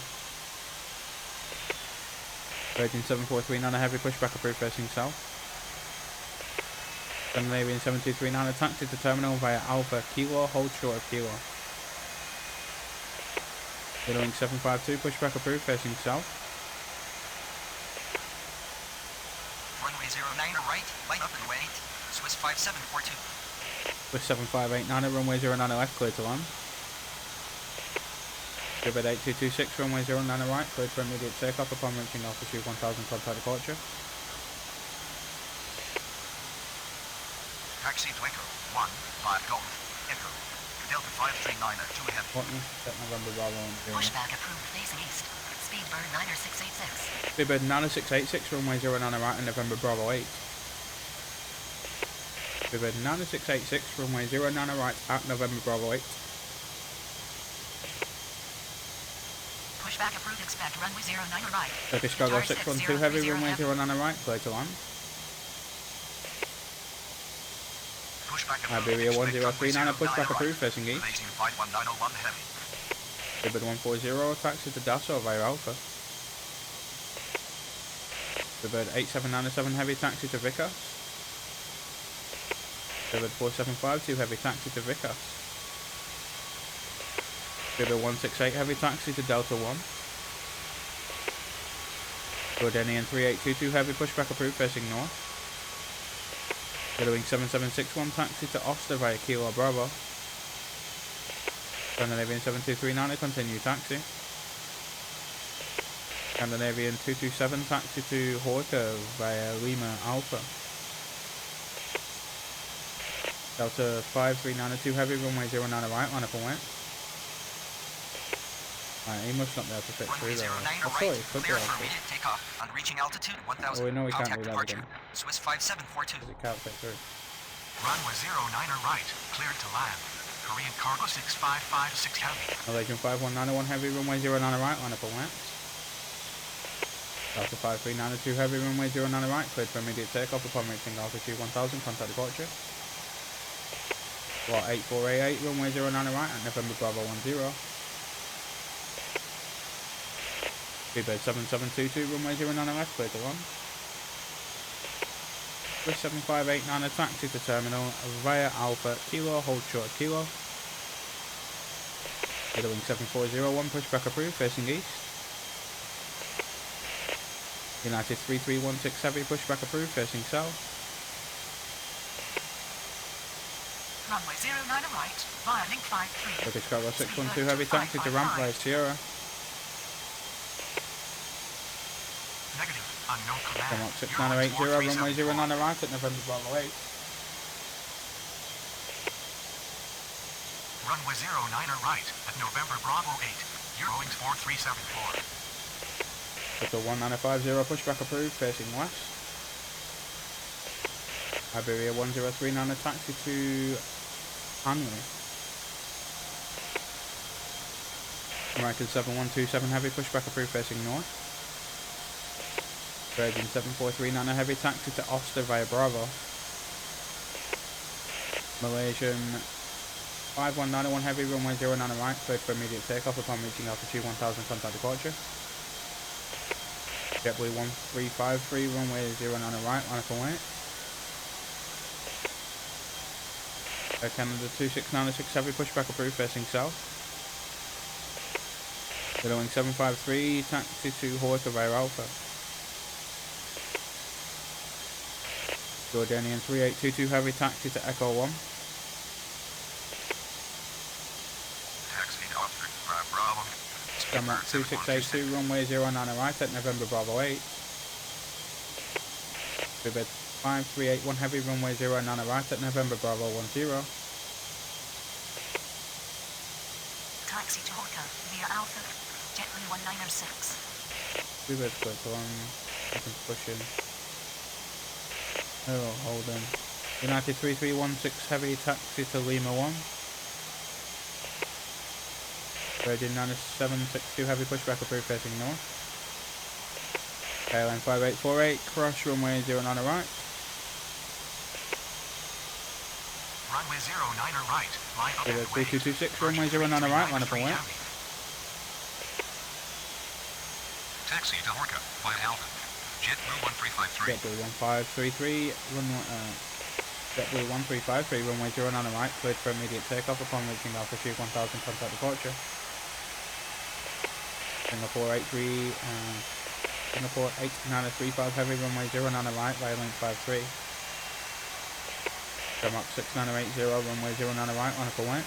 Virgin 7439 heavy, pushback approved facing south. Scandinavian 7239 taxi to terminal via Alpha Kilo, hold short of Kilo. Link 752, pushback approved facing south. Runway 09 right, line up and wait. Swiss 5742. Swiss 7589 runway 09 left, clear to land. Squidbird 8226, runway 09 right, cleared for immediate takeoff upon reaching altitude 1000, contact departure. Taxi to Echo 1, via Golf, Echo, Delta 539 at 2 ahead. Watney, set November Bravo on 0. Pushback approved facing east. Speedbird 90686. Speedbird 90686, runway 09 right and November Bravo 8. Speedbird 90686, runway 09 right at November Bravo 8. Pushback approved, expect runway 09 right. Turkish Cargo 612 heavy, runway 09 right, clear to land. Pushback Iberia approved. 1039, pushback approved, facing east. Releasing 51901 heavy. Speedbird 140, taxi to Dasso via Alpha. Speedbird 8797, heavy, taxi to Vickers. Speedbird 4752, heavy, taxi to Vickers. Speedbird 168, heavy, taxi to Delta 1. Jordanian 3822, heavy, pushback approved, facing north. Wing 7761, taxi to Oster via Kilo Bravo. Scandinavian 7239, continue taxi. Scandinavian 227, taxi to Horka via Lima Alpha. Delta 5392 heavy, runway 09 right, line up and wait. Alright, he must not be able to fit Runway through there. 09 I thought right, he could be clear able for to. immediate takeoff on reaching altitude 1000. Oh, we know we can't Contact do that departure. again. Swiss 5742. Because he can't fit through. Runway 09 right, cleared to land. Korean Cargo 6556 heavy. Malaysian 51901 heavy, runway 09 right, line up and wait. Delta 5392 heavy, runway 09 right, cleared for immediate takeoff upon reaching altitude 1000, contact departure. Lot 8488, runway 09 right at November Bravo 10. Speedbird 7722, runway 09 left, clear to land. Swiss 7589, a taxi to terminal via Alpha Kilo, hold short of Kilo. Wing 7401, pushback approved, facing east. United 3316 heavy, pushback approved, facing south. Runway 09 right, via link 53. Turkish Cargo 612 heavy, taxi to ramp via Sierra. Negative, unknown command. Come up 6980, runway 09 right at November Bravo 8. Runway 09 right at November Bravo 8. Eurowings 4374. Hotel 1950, pushback approved, facing west. Iberia 1039, a taxi to Hanley. American 7127 heavy, pushback approved, facing north. Virgin 7439, a heavy, taxi to Oster via Bravo. Malaysian 5191 heavy, runway 09 right, cleared for immediate takeoff upon reaching altitude 1000, contact departure. JetBlue 1353, runway 09 right, line up and wait. Air Canada 2696 heavy, pushback approved, facing south. Wing 753, taxi to Horka via Alpha. Jordanian 3822 heavy, taxi to Echo 1. Taxi to Oxford, Bravo. Skymark 2682, runway 09 right at November Bravo 8. Speedbird 5381 heavy, runway 09 right at November Bravo 10. Taxi to Horka via Alpha. JetBlue 1906. Speedbird's quick, so I can push in. Oh, hold on. United 3316 heavy, taxi to Lima 1. Virgin 9762 heavy, pushback approved, facing north. Airline 5848, cross runway 09 right. Runway 09 right. Line up Speedbird and wait. 3226, runway 09 right, line up and wait. Taxi to Horka via Alpha. JetBlue 1353. JetBlue 1533, JetBlue 1353, runway 09 right, cleared for immediate takeoff upon reaching altitude 1000, contact departure. Singapore 8935 heavy, runway 09 right, via link 53. Denmark 6980, runway 09 right, line up and wait.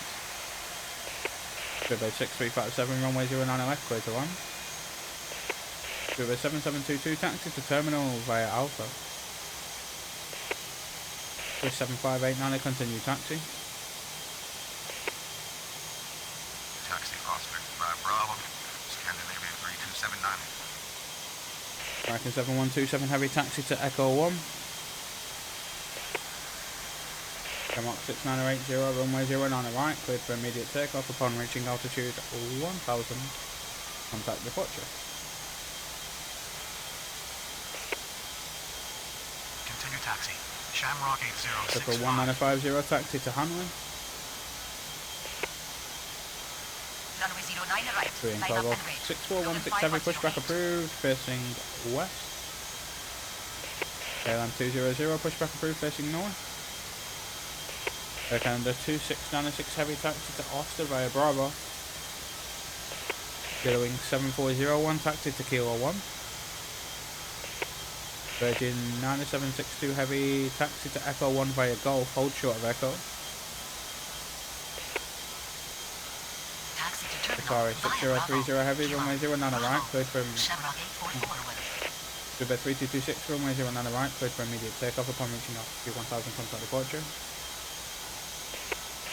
Speedbird 6357, runway 09 left, cleared to land. Speedbird 7722, taxi to terminal via Alpha. Swiss 7589, continue taxi. Taxi Oscar 5 Bravo. Scandinavia 3279. American 7127, heavy taxi to Echo 1. Denmark 6980, runway 09 right, cleared for immediate takeoff upon reaching altitude 1000, contact departure. Continue taxi. Shamrock 8065. Circle 1950, taxi to Hanley. Runway 09 right. Green Line flag up off. and wait. 64167, pushback approved, facing west. KLM 200, pushback approved, facing north. Air Canada 2696, heavy taxi to Oster via Bravo. Wing 7401, taxi to Kilo 1. Virgin 9762, heavy taxi to Echo 1 via Golf, hold short of Echo. Taxi to terminal. Atari via 6030, heavy, runway 09 right, cleared from Shamrock 844 weather. Speedbird 3226, runway 09 right, cleared for immediate takeoff upon reaching altitude 1000, contact departure.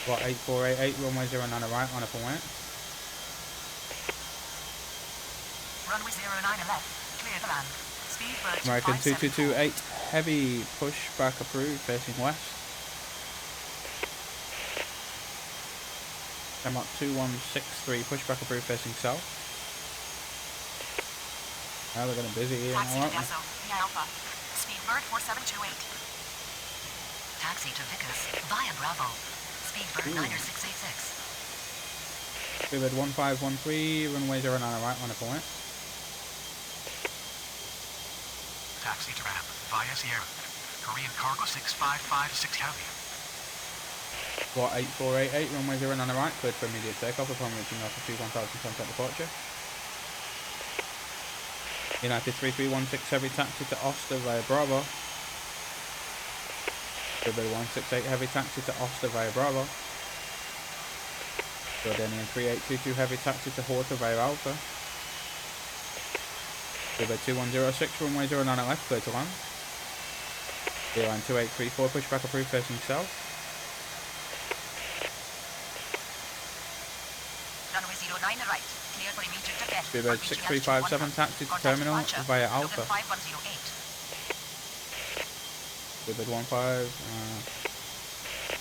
Lot 8488, runway 09 right, line up and wait. Runway 09 left. Clear the land. Speedbird American 574. 2228, heavy pushback approved, facing west. Denmark 2163, pushback approved, facing south. Now they're getting busy here, Taxi to aren't we? Deso via Alpha. Speedbird 4728. Taxi to Vickers via Bravo. Speedbird 9686. Speedbird 1513, runway 09 right, line up and wait. Taxi to ramp via Sierra. Korean cargo 6556 heavy. Lot 8488, runway 09 right, cleared for immediate takeoff upon reaching altitude 1000, contact departure. United 3316, heavy taxi to Oster via Bravo. Speedbird 168, heavy taxi to Oster via Bravo. Jordanian 3822, heavy taxi to Horta via Alpha. Speedbird 2106, runway 09 left, clear to land. Airline 2834, pushback approved, facing south. Runway 09 right. Clear for immediate takeoff. Speedbird 6357, taxi to terminal via Alpha. 5108. Speedbird 15,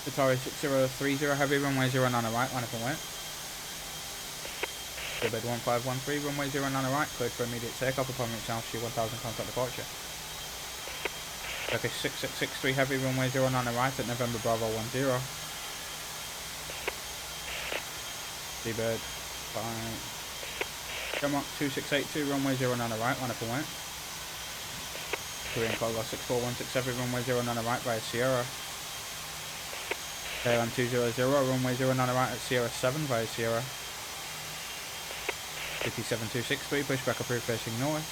Atari 6030, heavy, runway 09 right, line up and wait. Speedbird 1513, runway 09 right, cleared for immediate takeoff upon reaching altitude 1000, contact departure. Turkish 6663, heavy, runway 09 right at November Bravo 10. Speedbird 5, Denmark 2682, runway 09 right, line up and wait. Korean cargo 64167, runway 09 right via Sierra. KLM 200, runway 09 right at Sierra 7 via Sierra. 57263, pushback approved, facing north.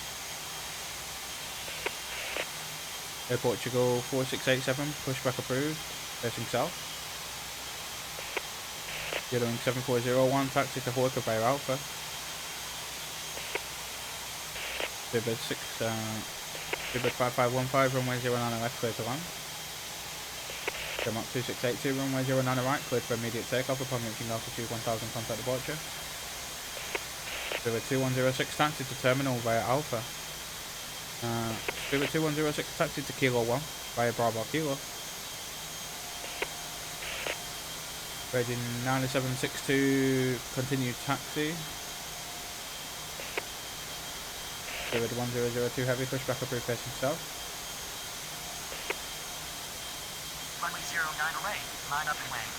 Air Portugal 4687, pushback approved, facing south. Wing 7401, taxi to Horka via Alpha. Speedbird 5515, runway 09 left, clear to land. Denmark 2682, runway 09 right, cleared for immediate takeoff upon reaching altitude 1000, contact departure. Speedbird 2106, taxi to terminal via Alpha. Speedbird 2106, taxi to Kilo 1 via Bravo Kilo. Virgin 9762, continue taxi. Speedbird 1002, heavy, pushback approved, facing south. Runway 09 array. Line up and land.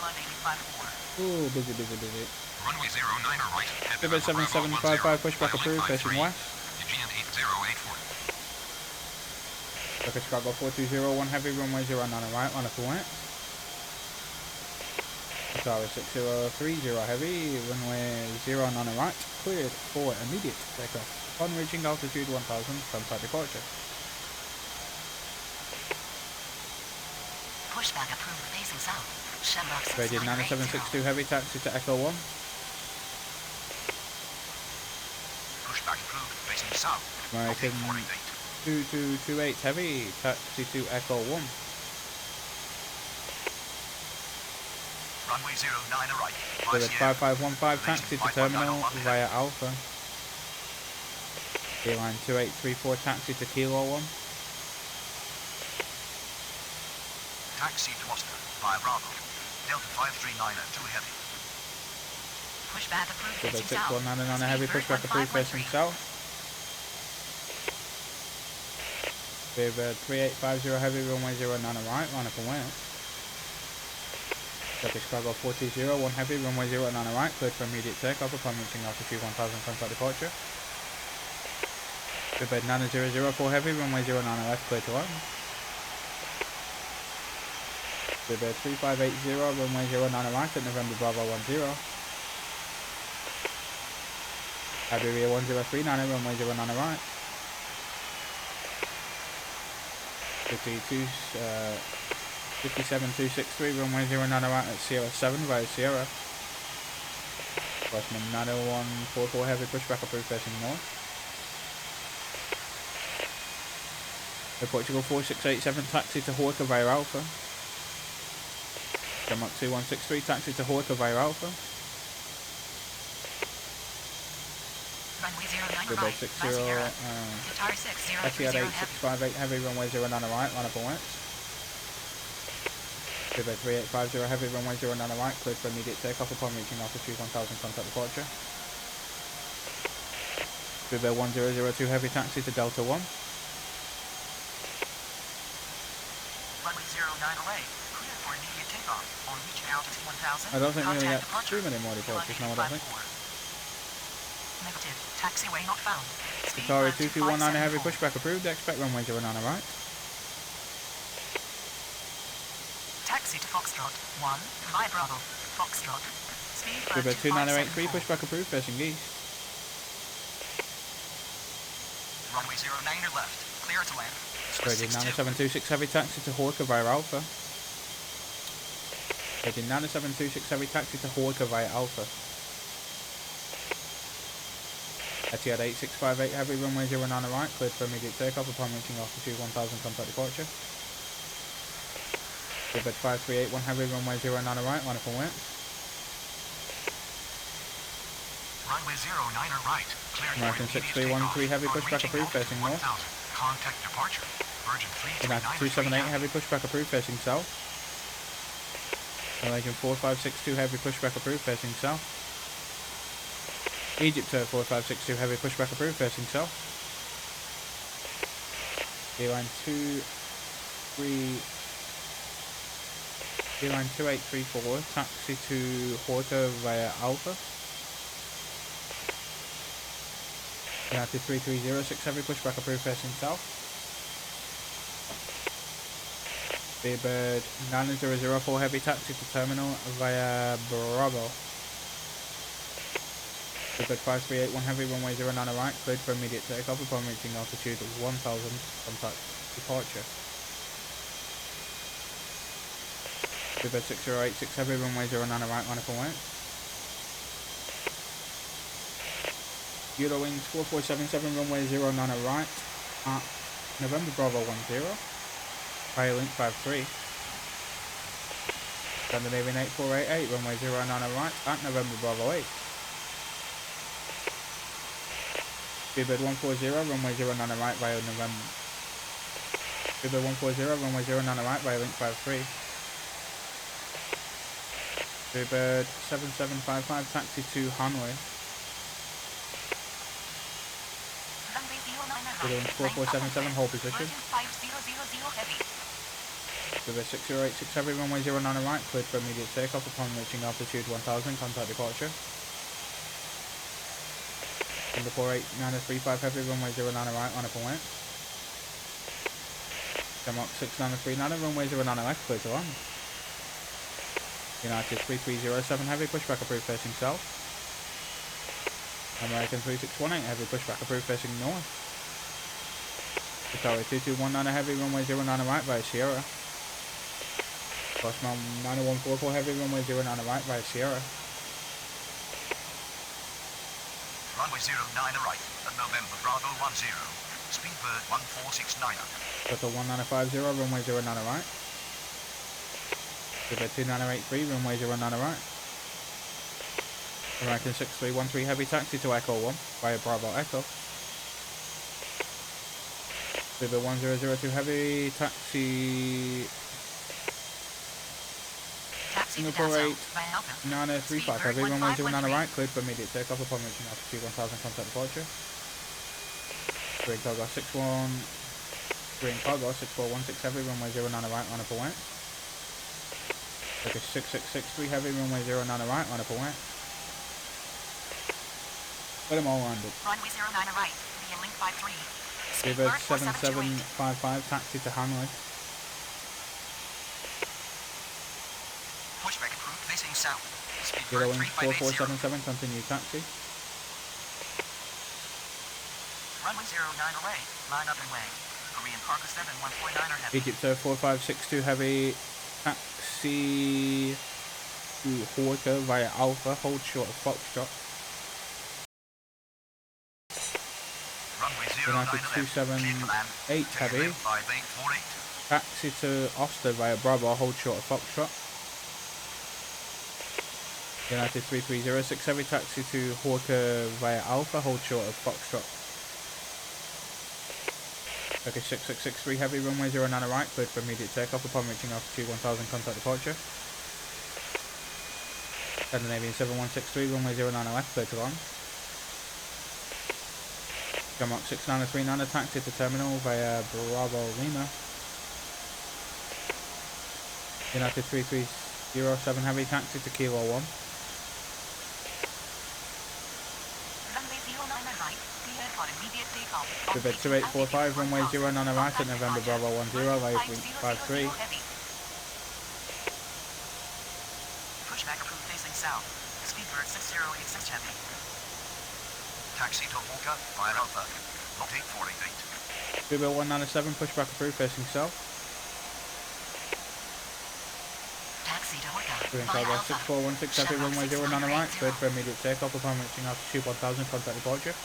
Line 854. Ooh, busy, busy, busy. Runway 09 right. Pivot 7755, pushback approved, facing west. Aegean 8084. Turkish Cargo 4201 heavy, runway 09 right, line up and west. Tower 6030 heavy, runway 09 right, cleared for immediate takeoff. Upon reaching altitude 1000, contact departure. Pushback approved facing south. Shamrock 6 Gradient 9762 heavy, taxi to Echo 1. Pushback approved, facing south. American 2228 heavy, taxi to Echo 1. Runway 09 right. With 5515, taxi to terminal via Alpha. Line 2834, taxi to Kilo 1. Taxi to Oscar via Bravo. Delta 5392 heavy. Pushback approved With facing south. 6199 heavy, pushback approved, facing south. With 3850 heavy, runway 09 right, line up and west. Turkish Cargo 4201 heavy, runway 09 right, cleared for immediate takeoff upon reaching altitude 1000, contact departure. With 9004 heavy, runway 09 left, cleared to land. With 3580, runway 09 right at November Bravo 10. Iberia 1039, runway 09 right. 57263, runway 09 right at Sierra 7 via Sierra. Westman 90144 heavy, pushback approved, facing north. The Portugal 4687, taxi to Horca via Alpha. Denmark 2163, taxi to Horca via Alpha. Runway 09 Goodbye right. 60, Qatar 6030 Etihad heavy. 8658 heavy, runway 09 right, line up and west. Goodbye 3850 heavy, runway 09 right, cleared for immediate takeoff upon reaching altitude 1000, contact departure. Goodbye 1002 heavy, taxi to Delta 1. Runway 09 array. Clear for immediate takeoff. On reaching altitude 1000. I don't think we're going to contact get too departure. many more departures now, I don't think. Negative. Taxiway not found. Speed Qatari bird 2219 heavy, 2574. pushback approved, expect runway 09 right. Taxi to Foxtrot 1 via Bravo. Foxtrot. Speed bird Goodbye 2983, 2574. pushback approved, facing east. Runway 09 or left. Clear to land. Gradient 9726 heavy, taxi to Horca via Alpha. Gradient 9726 heavy, taxi to Horca via Alpha. Etihad 8658 heavy, runway 09 right, cleared for immediate takeoff upon reaching altitude 1000, contact departure. Goodbye 5381 heavy, runway 09 right, line up and west. Runway 09 right. Cleared American for immediate 6313 heavy, takeoff. pushback On approved, reaching facing altitude north. 1000. Contact departure. Virgin 278 heavy, pushback approved, facing south. Malaysian 4562 heavy, pushback approved, facing south. Egypt 4562 heavy, pushback approved, facing south. Line 2834, taxi to Horta via Alpha. United 3306 heavy, pushback approved, facing south. Bird 9004 heavy, taxi to terminal via Bravo. Bird 5381 heavy, runway 09 right, cleared for immediate takeoff upon reaching altitude 1000, contact departure. Bird 6086 heavy, runway 09 right, line up and west. Eurowings 4477, runway 09 right at November Bravo 10. Via link 53. Scandinavian 8488, runway 09 right at November Bravo 8. Speedbird 140, runway 09 right via November. Speedbird 140, runway 09 right via link 53. Speedbird 7755, taxi to Hanoi. Runway 09 Speedbird 4477, hold position. Virgin 5000 heavy. With a 6086 heavy, runway 09 right, cleared for immediate takeoff upon reaching altitude 1000, contact departure. Singapore 8935 heavy, runway 09 right, on up and wait. Denmark 6939, runway 09 left, clear to land. United 3307 heavy, pushback approved facing south. American 3618 heavy, pushback approved facing north. Victoria 2219 heavy, runway 09 right via Sierra. Cosmo 9144 heavy, runway 09 right via Sierra. Runway 09 right at November Bravo 10. Speedbird 1469. Total 1950, runway 09 right. Speedbird 2983, runway 09 right. American 6313 heavy, taxi to Echo 1 via Bravo Echo. Speedbird 1002 heavy, taxi Singapore 8935 heavy, runway 09 right, cleared for immediate takeoff upon reaching altitude 1000, contact departure. Green cargo 6416 heavy, runway 09 right, on up and wait. Turkish 6663 heavy, runway 09 right, on up and wait. Let them all landed. Runway 09 right, via link 53. Speedbird 7755, taxi to Hanley. Pushback approved, facing south. Zero Speedbird wing 4477, continue taxi. Runway 09 away, line up and way. Korean cargo 7149er heavy. Egypt 4562 heavy, taxi to Horka via Alpha, hold short of Foxtrot. Runway 09 United left. Clear to land. 278 heavy, 5848. taxi to Oster via Bravo, hold short of Foxtrot. United 3306 heavy, taxi to Horka via Alpha, hold short of Foxtrot. Turkish 6663 heavy, runway 09 right, cleared for immediate takeoff upon reaching altitude 1000, contact departure. Scandinavian 7163, runway 09 left, cleared to land. Denmark 6939, taxi to terminal via Bravo Lima. United 3307 heavy, taxi to Kilo 1. Runway 09 right, cleared for immediate takeoff. Quebec 2845, runway 09 right at November Bravo 10, via 353. Pushback approved facing south. Speedbird 6086 heavy. Taxi to Walker via Alpha. Lot 8488. Quebec 197, pushback approved facing south. Taxi to Horka Korean via cargo Alpha. 6416 heavy, runway 09 right, cleared for immediate takeoff upon reaching altitude 1000, contact departure.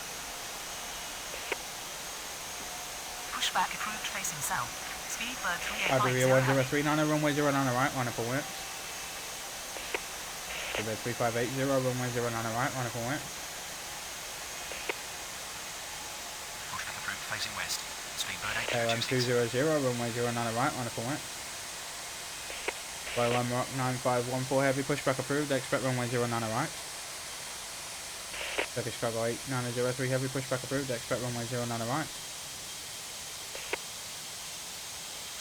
Pushback approved facing south. Speedbird Iberia 3850 1039, runway 09 right, line up and wait. Quebec 3580, runway 09 right, line up and wait. Pushback approved facing west. Speedbird KLM 8226. 200, runway 09 right, line up and wait. KLM Rock 9514 heavy, pushback approved, expect runway 09 right. Turkish cargo 8903 heavy, pushback approved, expect runway 09 right.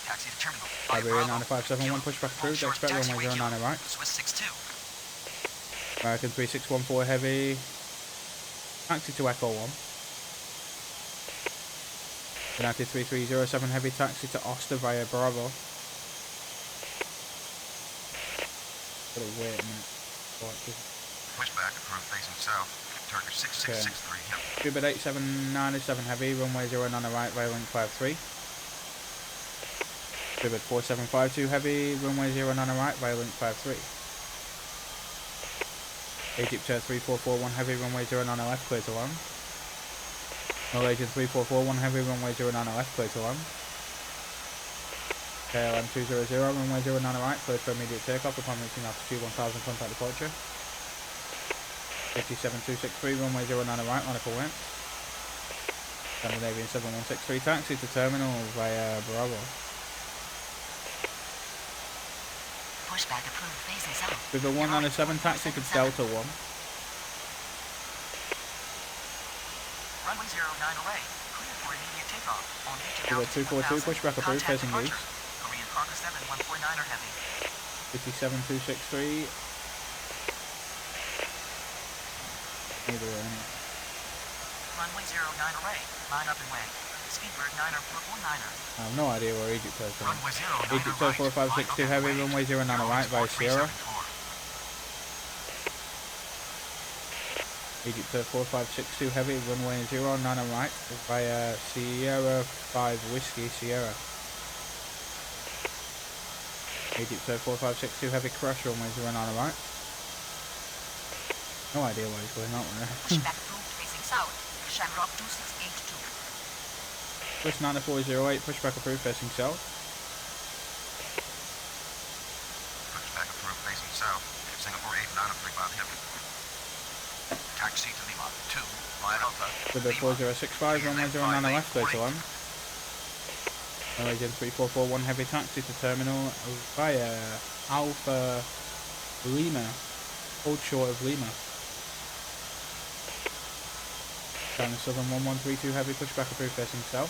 Taxi to terminal. Iberia 9571, pushback approved, expect runway 09 right. Swiss 62. American 3614 heavy, taxi to Echo 1. United 3307 heavy, taxi to Oster via Bravo. Gotta wait a minute. Pushback approved facing south. Turkish 6663. Cuba 8797 heavy, runway 09 right via link 53. Cuba 4752 heavy, runway 09 right via link 53. Egypt 3441 heavy, runway 09 left, clear to land. Malaysian 3441 heavy, runway 09 left, clear to land. KLM 200, runway 09 right, cleared for immediate takeoff upon reaching altitude 1000, contact departure. 57263, runway 09 right, line up and wait. Scandinavian 7163, taxi to terminal via Bravo. Pushback approved facing south. With a 197, taxi to Delta 1. Runway 09 away, cleared for immediate takeoff. On reaching With a altitude 242, 1000, pushback approved, contact facing departure. east. Korean cargo Delta 7149er heavy. 57263. Either way, innit? Runway 09 array. Line up and way. Speedbird 9er 449er. I have no idea where Egypt is going. Runway 09 Egypt right. 4562 heavy, runway 09 right via Sierra. Egypt 4562 heavy, runway 09 right via Sierra 5 Whiskey Sierra. Egypt 4562 heavy, crash runway 09 right. No idea what is going on there. Pushback approved facing south. Shamrock 2682. Push 9408, pushback approved facing south. Pushback approved facing south. Singapore 8935 heavy. Taxi to Lima 2 via Alpha. Subbed 4065, runway 09 left, clear to land. Norwegian 3441 heavy, taxi to terminal via Alpha Lima. Hold short of Lima. China Southern 1132 heavy, pushback approved facing south.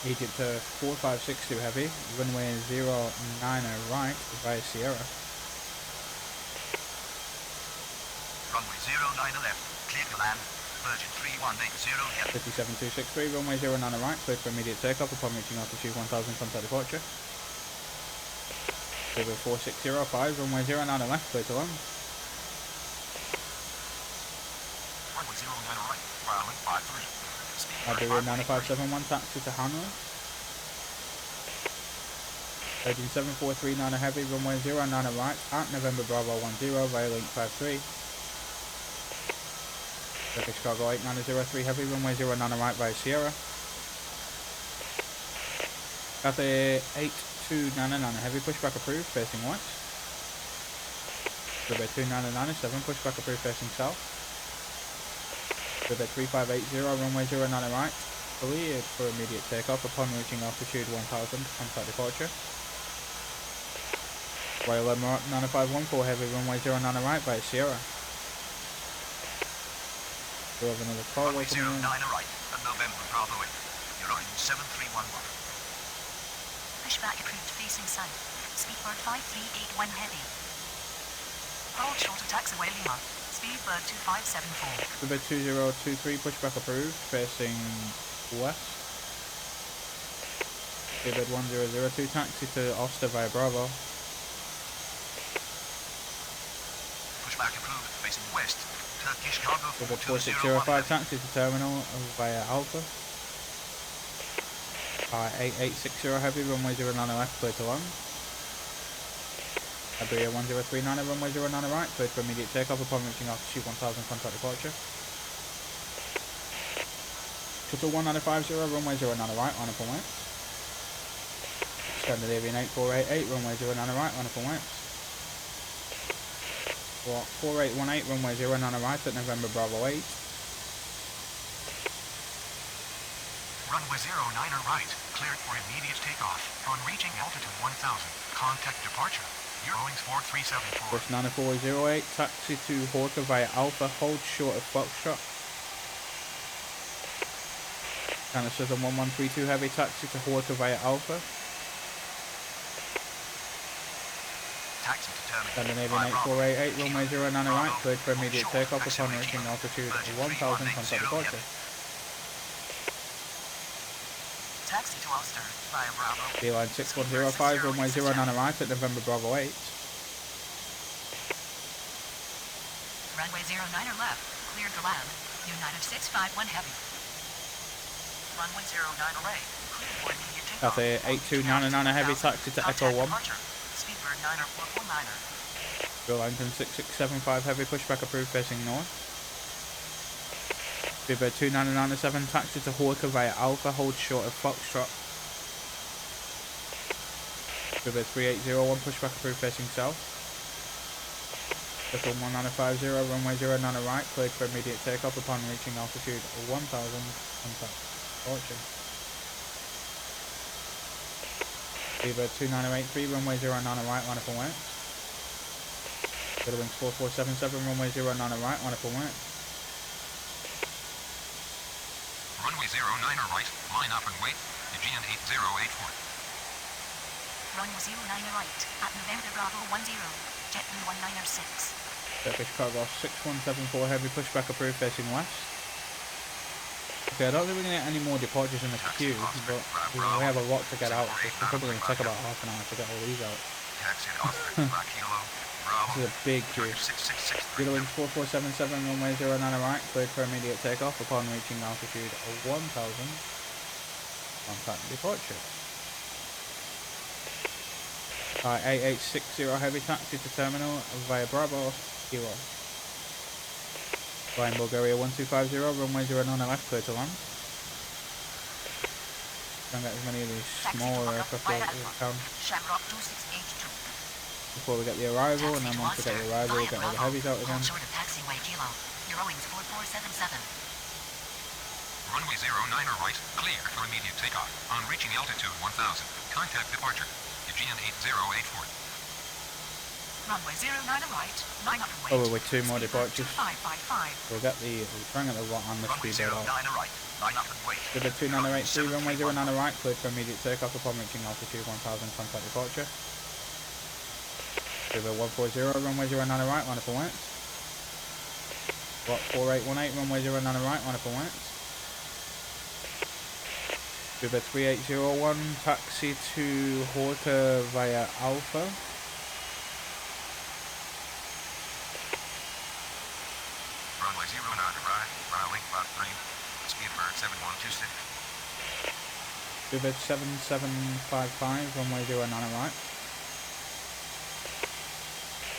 Egypt 4562 heavy, runway 09 right via Sierra. Runway 09 left. Clear to land. Virgin 3180 heavy. 57263, runway 09 right, cleared for immediate takeoff upon reaching altitude 1000, contact departure. River 4605, runway 09 left, clear to land. Runway 09 right. Filing 53. Iberia 9571, taxi to Hanoi. Virgin 7439 heavy, runway 09 right, at November Bravo 10 via link 53. Turkish Cargo 8903 heavy, runway 09 right via Sierra. Cathay 8299 heavy, pushback approved, facing west. River 2997, pushback approved, facing south. River 3580, runway 09 right, cleared for immediate takeoff upon reaching altitude 1000, contact departure. Royal Emirates 9514 heavy, runway 09 right via Sierra. We have another call Runway welcoming 09 in. right at November Bravo 8. You're on 7311. Pushback approved facing south. Speedbird 5381 heavy. Hold short of taxiway Lima. Speedbird 2574. River 2023, pushback approved, facing west. Speedbird 1002, taxi to Oster via Bravo. Pushback approved. Facing west. Turkish Cargo River 4201 4605, heavy. taxi to terminal via Alpha. 8860 heavy, runway 09 left, clear to land. Iberia 1039, runway 09 right, cleared for immediate takeoff upon reaching altitude 1000, contact departure. Shuttle 1950, runway 09 right, line up and wait. Scandinavian 8488, runway 09 right, line up and wait. 4818, runway 09 right at November Bravo 8. Runway 09 right. Cleared for immediate takeoff. On reaching altitude 1000. Contact departure. Eurowings 4374. Bus 9408, taxi to Horta via Alpha, hold short of Foxtrot. China Southern 1132 heavy, taxi to Horta via Alpha. Taxi to terminal. Scandinavian 8488, runway 09 right, cleared for immediate takeoff upon reaching altitude 1000, contact departure. Taxi to Ulster via Bravo. Beeline 6105, runway 09 right at November Bravo 8. Runway 09 left. Cleared to land. United 651 heavy. Runway 09 array. Cleared for immediate takeoff. Cathay 8299 heavy, taxi to Echo 1. Speedbird 9er 449er. Beeline 6675 heavy, pushback approved, facing north. Speedbird 2997, taxi to Horta via Alpha, hold short of Foxtrot. Speedbird 3801, pushback approved, facing south. Shuttle 1950, runway 09 right, cleared for immediate takeoff upon reaching altitude 1000, contact departure. Speedbird 2983, runway 09 right, line up and wait. Wings 4477, runway 09 right, line up and wait. Runway 09 right. Line up and wait. Aegean 8084. Runway 09 right at November Bravo 10, JetBlue 1906. Turkish cargo 6174 heavy, pushback approved facing west. Okay, I don't think we're going to get any more departures in the queue, but we have a lot to get out. It's probably going to take about half an hour to get all these out. This is a big queue. Wings 4477, runway 09 right, cleared for immediate takeoff upon reaching altitude 1000. Contact departure. 8860 heavy, taxi to terminal via Bravo Kilo. Flying Bulgaria 1250, runway 09 left, clear to land. Try and get as many of these smaller aircraft as we can Shamrock 2682. before we get the arrival, and then once we get the arrival, we'll get all the heavies out again. Short of taxiway Kilo. Eurowings 4477. Runway 09 right, clear for immediate takeoff. On reaching altitude 1000, contact departure. Aegean 8084. Runway 09 right, 900 weight. Oh, with two more departures. 2555. We'll try and get the lot on the Runway speedboat 09 out. right, 900 weight. River 2983, runway 09 right, cleared for immediate takeoff upon reaching altitude 1000, contact departure. River 140, runway 09 right, line up for west. Lot 4818, runway 09 right, line up for west. River 3801, taxi to Horta via Alpha. Runway 09 right, runway 53, Speedbird 7126. River 7755, runway 09 right.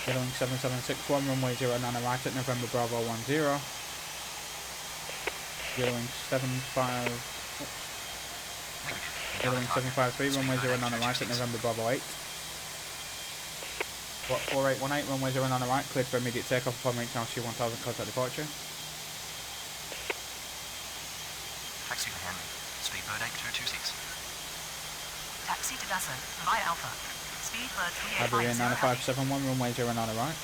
Yellowing 7761, runway 09 right at November Bravo 10. Yellowing 753, runway 09 right at November Bravo 8. What 4818, runway 09 right, cleared for immediate takeoff upon reaching altitude 1000, contact departure. Taxi to Henry, Speedbird 8226. Taxi to Dasa via Alpha. Speedbird Iberia 3850. 9571, runway 09 right.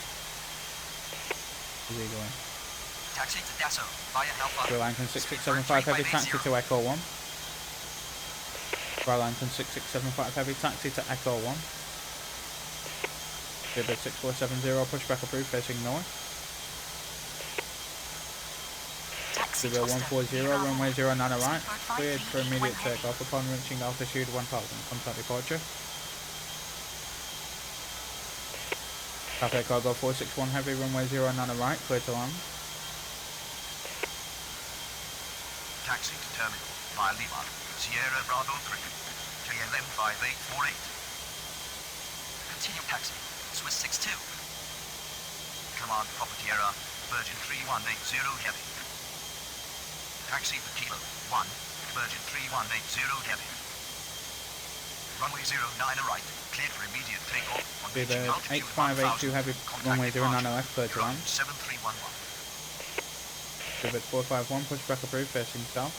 Is he going? Taxi to Dasso via Alpha. Lankan 6675 heavy, taxi to Echo 1. Lankan 6675 heavy, taxi to Echo 1. Speedbird 6470, pushback approved facing north. Taxi Speedbird Costa, 140, runway 09 right, Speedbird cleared for 5381 immediate heavy. takeoff upon reaching altitude 1000, contact departure. Cathay Cargo 461 heavy, runway 09 right, clear to land. Taxi to terminal via Lima, Sierra Bravo 3, KLM 5848. Continue taxi, Swiss 62. Command property error, Virgin 3180 heavy. Taxi for Kilo 1, Virgin 3180 heavy. Runway 09 right, cleared for immediate takeoff on reaching Speedbird altitude 8582 1000. heavy, Contact runway 09 departure. left, clear to land. 7311. Speedbird 451, pushback approved facing south.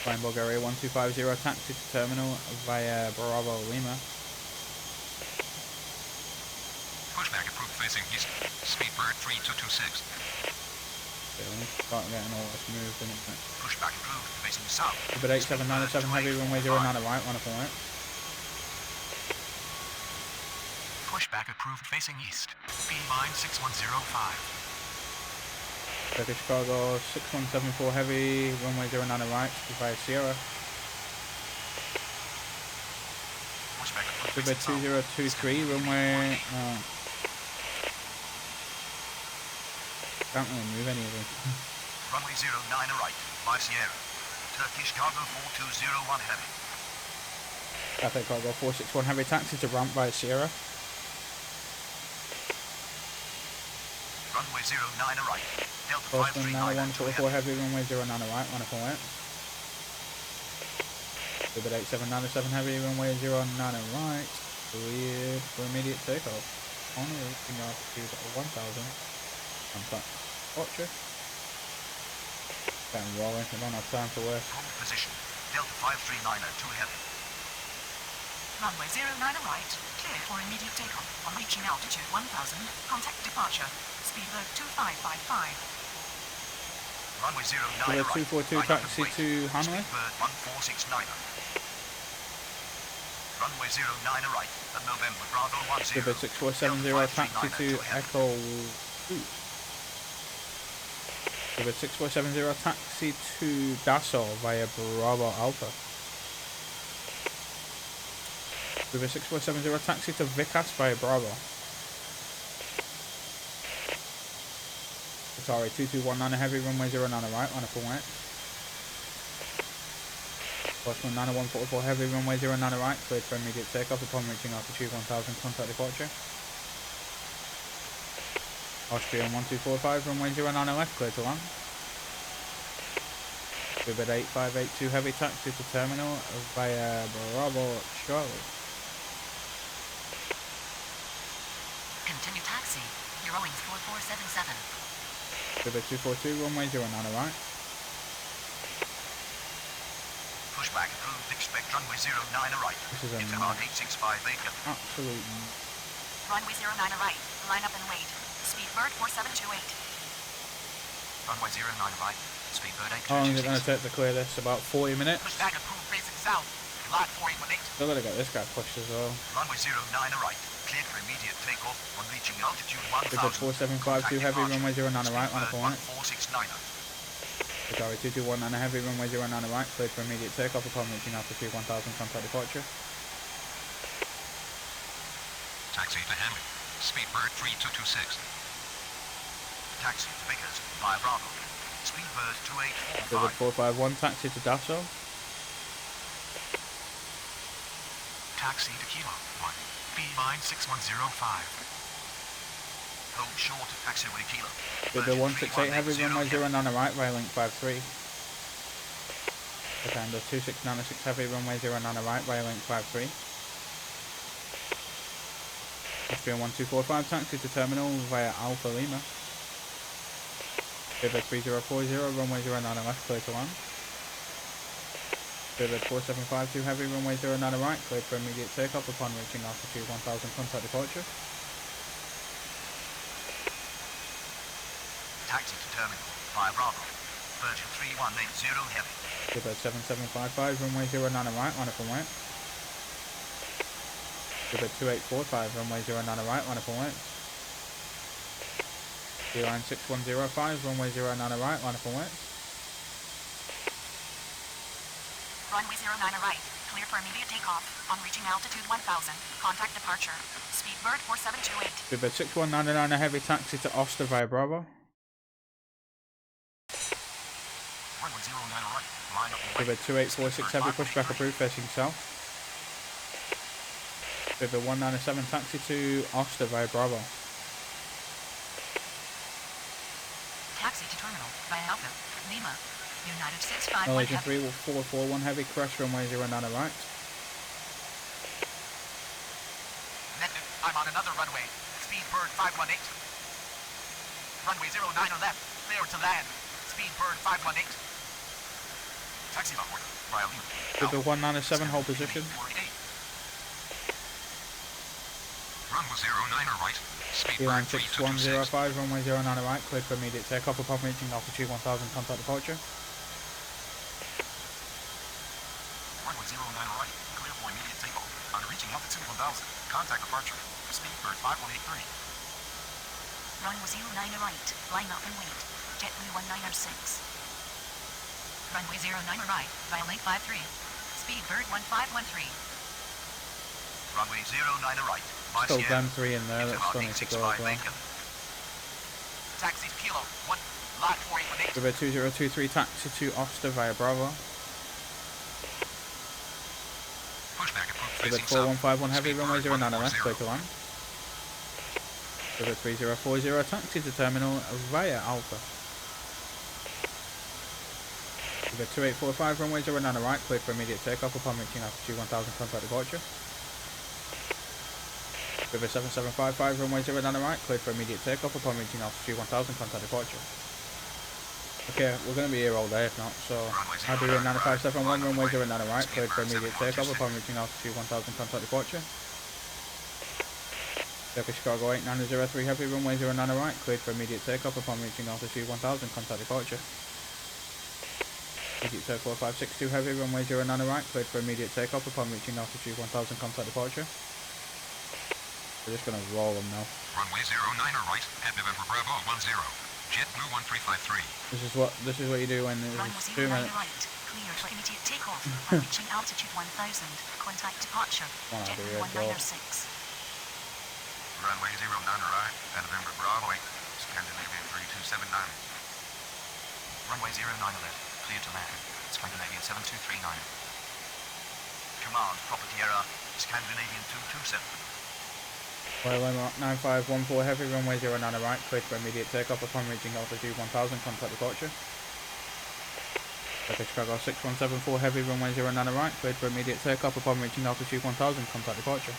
Flying Bulgaria 1250, taxi to terminal via Bravo Lima. Pushback approved facing east, Speedbird 3226. Okay, we need to start getting all this moved in it. Pushback approved, facing south. Speedbird 8797 heavy, runway 09 right, line up for right. Pushback approved facing east, Beeline 6105. Turkish Cargo 6174 heavy, runway 09 right, via Sierra. Pushback approved Speedbird facing south. 2023, runway... can't really move any of them. Runway 09 right, by Sierra. Turkish Cargo 4201 heavy. Cathay Cargo 461 heavy, taxi to ramp via Sierra. Runway 09 right, Delta Boston 5392 9144 heavy. heavy, runway 09 right, line up for right. Speedbird 8797 heavy, runway 09 right, cleared for immediate takeoff. On reaching altitude 1000. Contact departure. Getting rolling, we don't have time to waste. Hold position, Delta 5392 heavy. Runway 09 right, clear for immediate takeoff. On reaching altitude 1000, contact departure. Speedbird 2555. Runway 09 Speedbird 242 right, 900 taxi weight. to Hanley. Speedbird 1469. Runway 09 right at November Bravo 10. River 6470 taxi to Echo 2. River 6470 taxi to Dassel via Bravo Alpha. River 6470 taxi to Vicas via Bravo. Sorry, 2219 heavy runway 09 right, line up and wait. Bosman 9144 heavy runway 09 right, cleared for immediate takeoff upon reaching altitude 1000, contact departure. Austrian 1245 runway 09 left, cleared to land. Ribbit 8582 heavy taxi to terminal via Bravo Charlie. Continue taxi. Eurowings 4477. Ribbit 242 runway 09 right. Pushback approved. Expect runway 09 right. This is a Into Hard 865 Bacon. absolute. Runway 09 right. Line up and wait. Speedbird 4728. Runway 09 right. Speedbird How long is it 8226. going to take to clear this? About 40 minutes. Pushback approved facing south. Lot 4818. Still got to get this guy pushed as well. Runway 09 right. Cleared for immediate takeoff on reaching altitude 1000. Ribbit 4752 heavy runway 09 right, line up and wait. 1469. Sorry, 2219 heavy runway 09 right, cleared for immediate takeoff upon reaching altitude 1000, contact departure. Taxi to Hamlet. Speedbird 3226. Taxi to Vickers via Bravo. Speedbird Ribbit 2845. 451 taxi to Dasso. Taxi to Kilo 1. B-line 6105. Hold short of taxiway Kilo. Ribbit 168 heavy runway 09 right via link 53. Again, 2696 heavy runway 09 right via link 53. Austrian 1245 taxi to terminal via Alpha Lima. Ribbit 3040 runway 09 left, clear to land. Ribbit 4752 heavy runway 09 right, cleared for immediate takeoff upon reaching altitude 1000, contact departure. Taxi to terminal via Bravo. Virgin 3180 heavy. Ribbit 7755 runway 09 right, line up and wait. Ribbit 2845 runway 09 right, line up and wait. Line 6105 runway 09 right, line up and wait. Runway 09 right. Clear for immediate takeoff. On reaching altitude 1000. Contact departure. Speedbird 4728. Ribbit 6199 heavy taxi to Oster via Bravo. Runway 09 right. Line up and wait. Ribbit 2846 heavy pushback approved facing south. Ribbit 197 taxi to Oster via Bravo. Taxi to terminal via Alpha Lima. United 651 Malaysian heavy. 3441 heavy crash runway 09 right. Negative. I'm on another runway. Speedbird 518. Runway 09 left. Clear to land. Speedbird 518. Taxi on board. Via Lima. Ribbit 197 hold position. 48. Runway 09 right. Line Speedbird 6105 3226. runway 09 right, cleared for immediate takeoff upon reaching altitude 1000, contact departure. Runway 09 right. Clear for immediate takeoff. On reaching altitude 1000. Contact departure. Speedbird 5183. Runway 09 right. Line up and wait. JetBlue 1906. Runway 09 right. Via link 53. Speedbird 1513. Runway 09 right. Still them three in there, that's still need to go as well. Taxi to Kilo 1. Lot 4818. Ribbit 2023 taxi to Oster via Bravo. Pushback approved Ribbit facing south. 4151 heavy runway 09 left, 140. clear to land. Ribbit 3040 taxi to terminal via Alpha. Ribbit 2845 runway 09 right, cleared for immediate takeoff upon reaching altitude 1000, contact departure. Ribbit 7755 runway 09 right, cleared for immediate takeoff upon reaching altitude 1000, contact departure. Okay, we're going to be here all day if not, so Iberia 9571 runway 09 right, cleared for immediate takeoff upon reaching altitude 1000, contact departure. Turkish Cargo 8903 heavy runway 09 right, cleared for immediate takeoff upon reaching altitude 1000, contact departure. Immediate circle 562 heavy, runway 09 right, cleared for immediate takeoff upon reaching altitude 1000, contact departure. We're just gonna roll them now. Runway 09 right at November Bravo 10. JetBlue 1353. This is what you do when Runway there's 2 09 minutes. right. Cleared for immediate takeoff. On reaching altitude 1000. Contact departure. Wanna do JetBlue it, bro. 1906. Runway 09 right at November Bravo 8. Scandinavian 3279. Runway 09 left. Clear to land. Scandinavian 7239. Command, property error. Scandinavian 227. Well, 9514 heavy, runway 09 right, cleared for immediate takeoff upon reaching altitude 1000, contact departure. Okay, Chicago 6174 heavy, runway 09 right, cleared for immediate takeoff upon reaching altitude 1000, contact departure.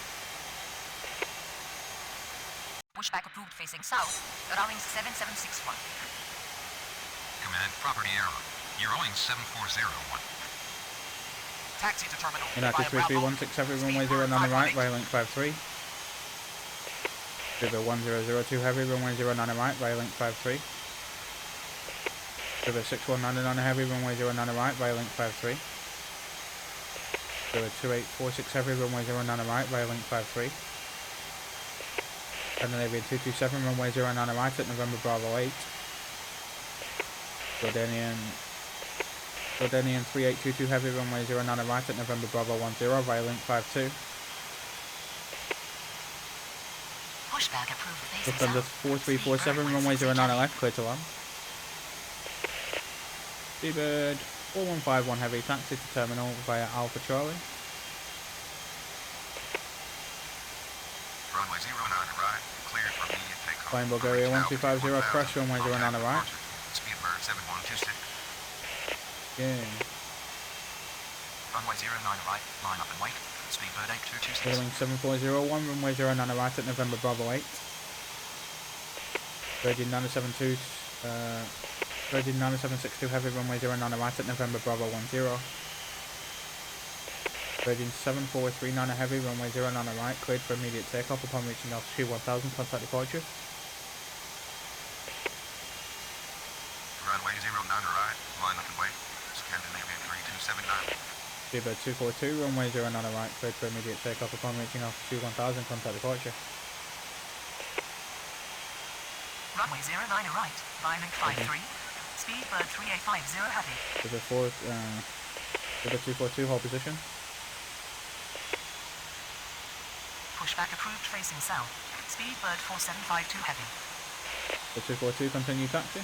Pushback approved facing south. Runway 7761. Command, property error. You're Owing 7401. Taxi to terminal. United via Bravo. 3316 heavy, runway 09 right, Railink 53. River 1002 heavy, runway 09 right, Railink 53. River 6199 heavy, runway 09 right, Railink 53. River 2846 heavy, runway 09 right, Railink 53. Scandinavian 227, runway 09 right at November Bravo 8. Jordanian 3822 heavy, runway 09 right at November Bravo 10, Railink 52. Pushback approved facing Lufthansa south. 4347, runway 09 left, clear to land. Seabird 4151 heavy, taxi to terminal via Alpha Charlie. Runway 09 right. Cleared for immediate takeoff. Flying Bulgaria 1250, crash runway 09 right. Speedbird 7126. Yeah. Runway 09 right. Line up and wait. Speedbird 8226. Boeing 7401, runway 09 right at November Bravo 8. Virgin 972, Virgin 9762 heavy, runway 09 right at November Bravo 10. Virgin 7439 heavy, runway 09 right, cleared for immediate takeoff upon reaching altitude 1000, contact departure. Runway 09 right. Line up and wait. Scandinavian 3279. Seabird 242, runway 09 right, cleared for immediate takeoff upon reaching altitude 1000, contact departure. Runway 09 right. Lining 53. Speedbird 3850 heavy. Seabird 242, hold position. Pushback approved facing south. Speedbird 4752 heavy. The 242, continue taxi.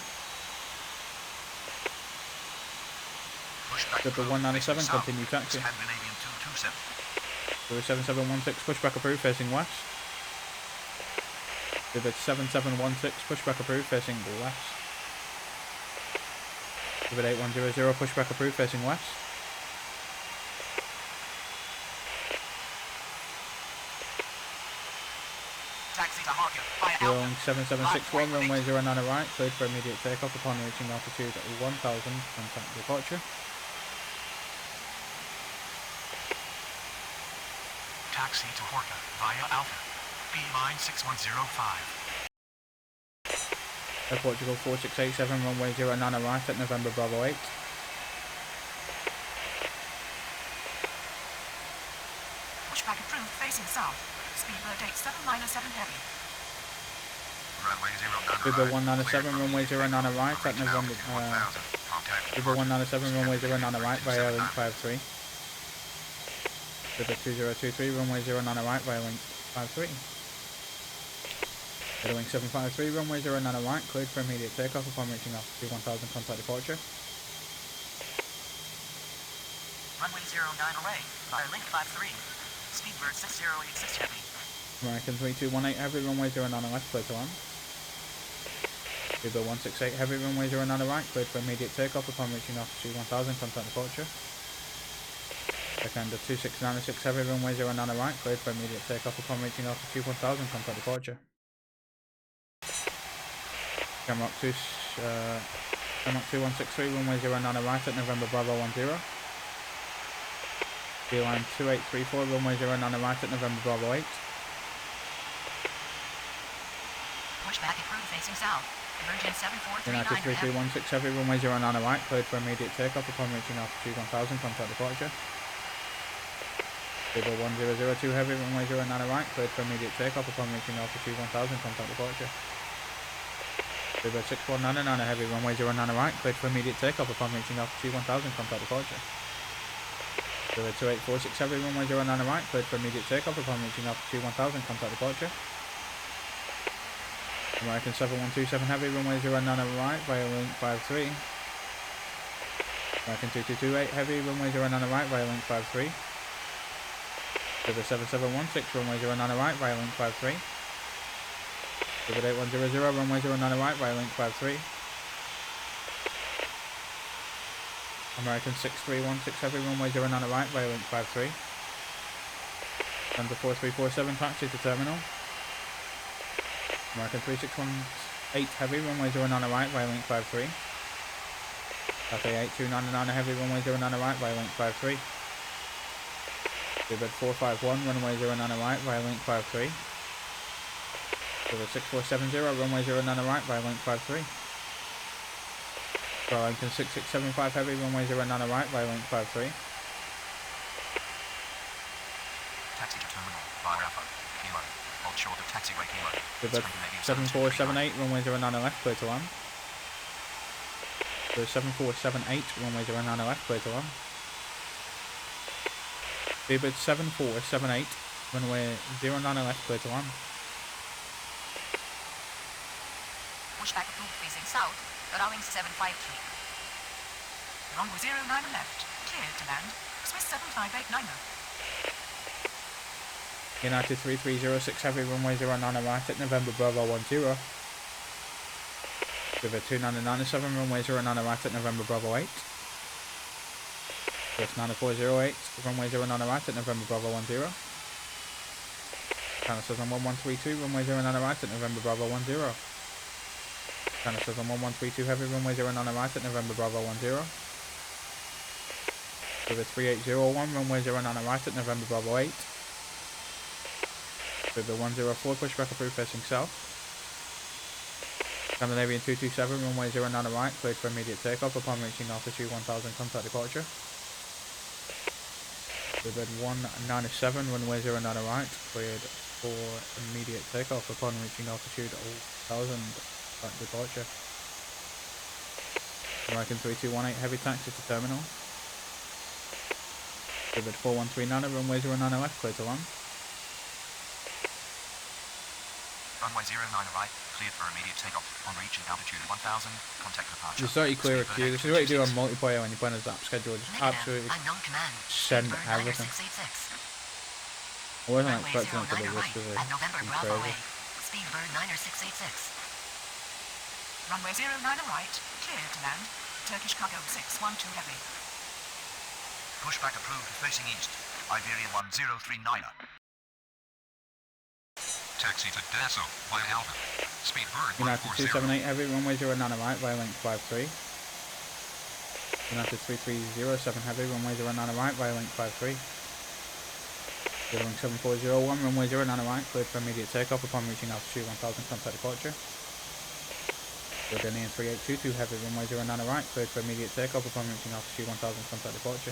Pushback Triple approved, 197, facing south. continue taxi. Scandinavian 227. River 7716, pushback approved, facing west. River 7716, pushback approved, facing west. River 8100, pushback approved, facing west. Taxi to Harkin via Boeing Alpha. 7761, runway 09 right, cleared for immediate takeoff upon reaching altitude 1000, contact departure. Taxi to Horka via Alpha. B-line 6105. Air Portugal 4687, runway 09 right at November Bravo 8. Pushback approved facing south. Speedbird 8797 heavy. Runway 09 River right. 197, runway 09 right at November. River 197, runway 09 right via link 53. River 2023, runway 09 right via link 53. Wing 753, runway 09 right, cleared for immediate takeoff upon reaching altitude 1000, contact departure. Runway 09 away. Via link 53. Speedbird 6086 heavy. American 3218 heavy, runway 09 left, cleared to land. River 168 heavy, runway 09 right, cleared for immediate takeoff upon reaching altitude 1000, contact departure. Second 2696 heavy, runway 09 right, cleared for immediate takeoff upon reaching altitude 1000, contact departure. Camrock 2163, runway 09 right at November Bravo 10. Beeline 2834, runway 09 right at November Bravo 8. Pushback approved facing south. Virgin 7439 United left. 3316 heavy, runway 09 right, cleared for immediate takeoff upon reaching altitude 1000, contact departure. Bibber 1002 heavy, runway 09 right, cleared for immediate takeoff upon reaching altitude 1000, contact departure. Bibber 6199 heavy, runway 09 right, cleared for immediate takeoff upon reaching altitude 1000, contact departure. Bibber 2846 heavy, runway 09 right, cleared for immediate takeoff upon reaching altitude 1000, contact departure. American 7127 heavy, runway 09 right, via link 53. American 2228 heavy, runway 09 right, via link 53. Bibber 7716, runway 09 right, via link 53. Bibber 8100, runway 09 right, via link 53. American 6316 heavy, runway 09 right, via link 53. Under 4347, taxi to terminal. American 3618 heavy, runway 09 right, via link 53. Cathay 8299 heavy, runway 09 right, via link 53. Bibber 451, runway 09 right, via link 53. Bibber 6470, runway 09 right, via link 53. Lincoln 6675 heavy, runway 09 right, via link 53. Taxi to terminal via Alpha. Kilo. Hold short of taxiway Kilo. Bibber 7478, runway 09 left, clear to land. Bibber 7478, runway 09 left, clear to land. Bibber 7478, runway 09 left, clear to land. Pushback approved facing south, allowing 753. Runway 09 left, cleared to land. Swiss 7589. United 3306 heavy, runway 09 right at November Bravo 10. Bibber 2997, runway 09 right at November Bravo 8. Swiss 9408, runway 09 right at November Bravo 10. Channel 1132, runway 09 right at November Bravo 10. Channel 1132 heavy, runway 09 right at November Bravo 10. Bibber 3801, runway 09 right at November Bravo 8. Bibber 104, pushback approved facing south. Scandinavian 227, runway 09 right, cleared for immediate takeoff upon reaching altitude 1000, contact departure. Bibber 197, runway 09 right, cleared for immediate takeoff upon reaching altitude 1000, contact departure. American 3218, heavy taxi to terminal. Bibber 4139, runway 09 left, clear to land. Runway 09 right, cleared for immediate takeoff. On reaching altitude 1000, contact departure. Just so you clear a queue, this is what you do on multiplayer when you're playing a Zap schedule, just absolutely Unknown command. send Bird everything. 9686. I wasn't Runway expecting it to 09 be this right busy. at November It's Bravo crazy. 8. Speedbird 9686. Runway 09 right, cleared to land. Turkish cargo 612 heavy. Pushback approved facing east. Iberia 1039. Taxi to Dasso via Alpha. Speedbird United 140. 278 heavy, runway 09 right, via link 53. United 3307 heavy, runway 09 right, via link 53. Link 7401, runway 09 right, cleared for immediate takeoff upon reaching altitude 1000, contact departure. London 3822 heavy, runway 09 right, cleared for immediate takeoff upon reaching altitude 1000, contact departure.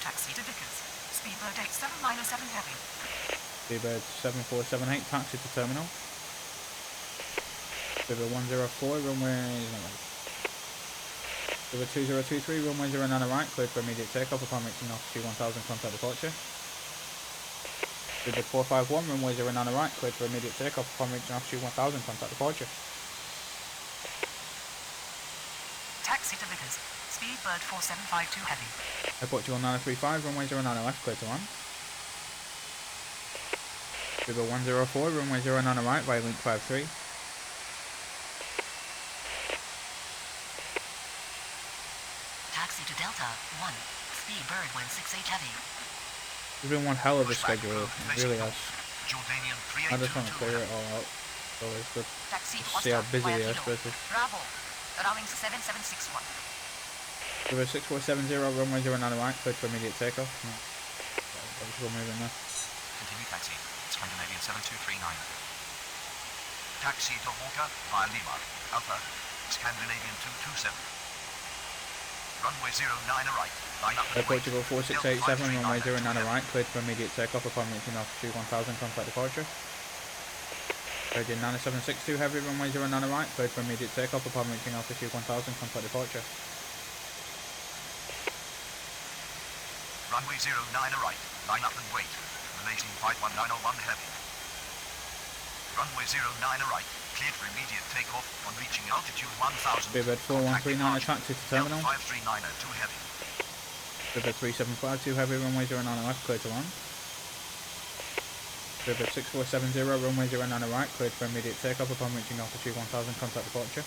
Taxi to Vickers. Speedbird 8797 heavy. Bibber 7478, taxi to terminal. Bibber 104, runway... Bibber 2023, runway 09 right, cleared for immediate takeoff upon reaching altitude 1000, contact departure. Bibber 451, runway 09 right, cleared for immediate takeoff upon reaching altitude 1000, contact departure. Taxi to Vickers. Speedbird 4752 heavy. Airport 1935, runway 09 left, clear to land. Bibber 104, runway 09 right, via link 53. Taxi to Delta 1. Speedbird 168 heavy. It's been one hell of a Pushback schedule, approved it really facing has. north. Jordanian I just want to 3822. clear it all out. So it's good Taxi to to see how Oscar busy via the Kilo. airspace is. Bravo. Allowing 7761. Bibber 6470, runway 09 right, cleared for immediate takeoff. We'll move in there. Continue taxi. Scandinavian 7239. Taxi to Hawker via Lima, Alpha, Scandinavian 227. Runway 09 right, line up and wait. Portugal 4687, runway 09 right, cleared for immediate takeoff upon reaching altitude 1000, contact departure. Virgin 9762 heavy, runway 09 right, cleared for immediate takeoff upon reaching altitude 1000, contact departure. Runway 09 right, line up and wait. Malaysian 51901 heavy. Runway 09 right, cleared for immediate takeoff on reaching altitude 1000. Speedbird 4139, taxi to terminal. 5392 heavy. Speedbird 3752 heavy, runway 09 left, cleared to land. Speedbird 6470, runway 09 right, cleared for immediate takeoff upon reaching altitude 1000, contact departure.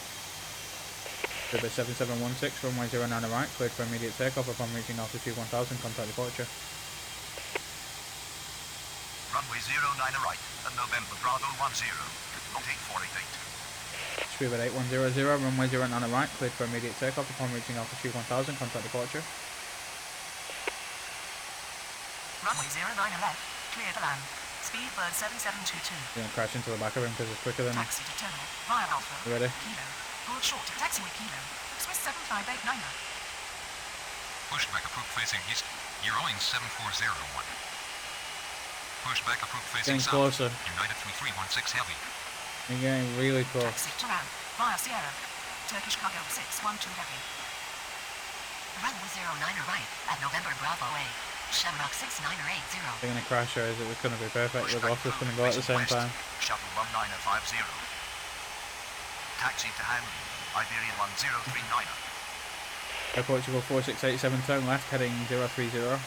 Speedbird 7716, runway 09 right, cleared for immediate takeoff upon reaching altitude 1000, contact departure. Runway 09 right, at November Bravo 10, not 8488. Speedbird 8100, runway 09 right, cleared for immediate takeoff upon reaching altitude 1000, contact departure. Runway 09 left, clear to land. Speedbird 7722. You're gonna crash into the back of him because it's quicker than me. Taxi to terminal via Alpha. You ready? Kilo. Hold short to taxiway Kilo. Swiss 7589. Pushback approved facing east. You're owing 7401. Pushback approved facing Getting south. closer. United 3316 heavy. You're getting really close. Taxi to land via Sierra. Turkish cargo 612 heavy. Runway 09 right at November Bravo 8. Shamrock 69080. They're gonna crash or is it gonna be perfect? We're both just gonna go at the same time. Shuttle 1950. Taxi to Hanley, Iberia 1039. Air Portugal 4687, turn left, heading 030.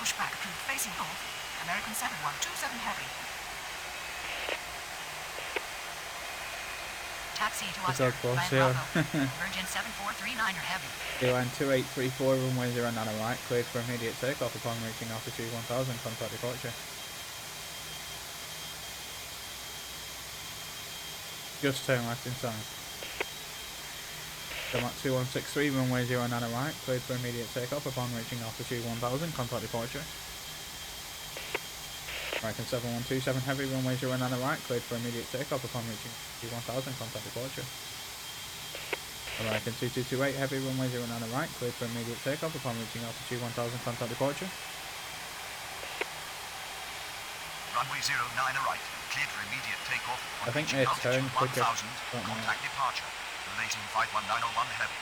Pushback approved facing north. American 7127 heavy. Taxi to It's so Oscar. close, via yeah. Bravo. Virgin 7439 heavy. Airline 2834, runway 09 right, cleared for immediate takeoff upon reaching altitude 1000, contact departure. Just turn left inside. Come at 2163, runway 09 right, cleared for immediate takeoff upon reaching altitude 1000, contact departure. American 7127 heavy, runway 09 right, cleared for immediate takeoff upon reaching altitude 1000, contact departure. American 2228 heavy, runway 09 right, cleared for immediate takeoff upon reaching altitude 1000, contact departure. Runway 09 right, cleared for immediate takeoff I on think reaching they turn altitude quicker. 1000, Don't know. contact departure. Malaysian 51901 heavy.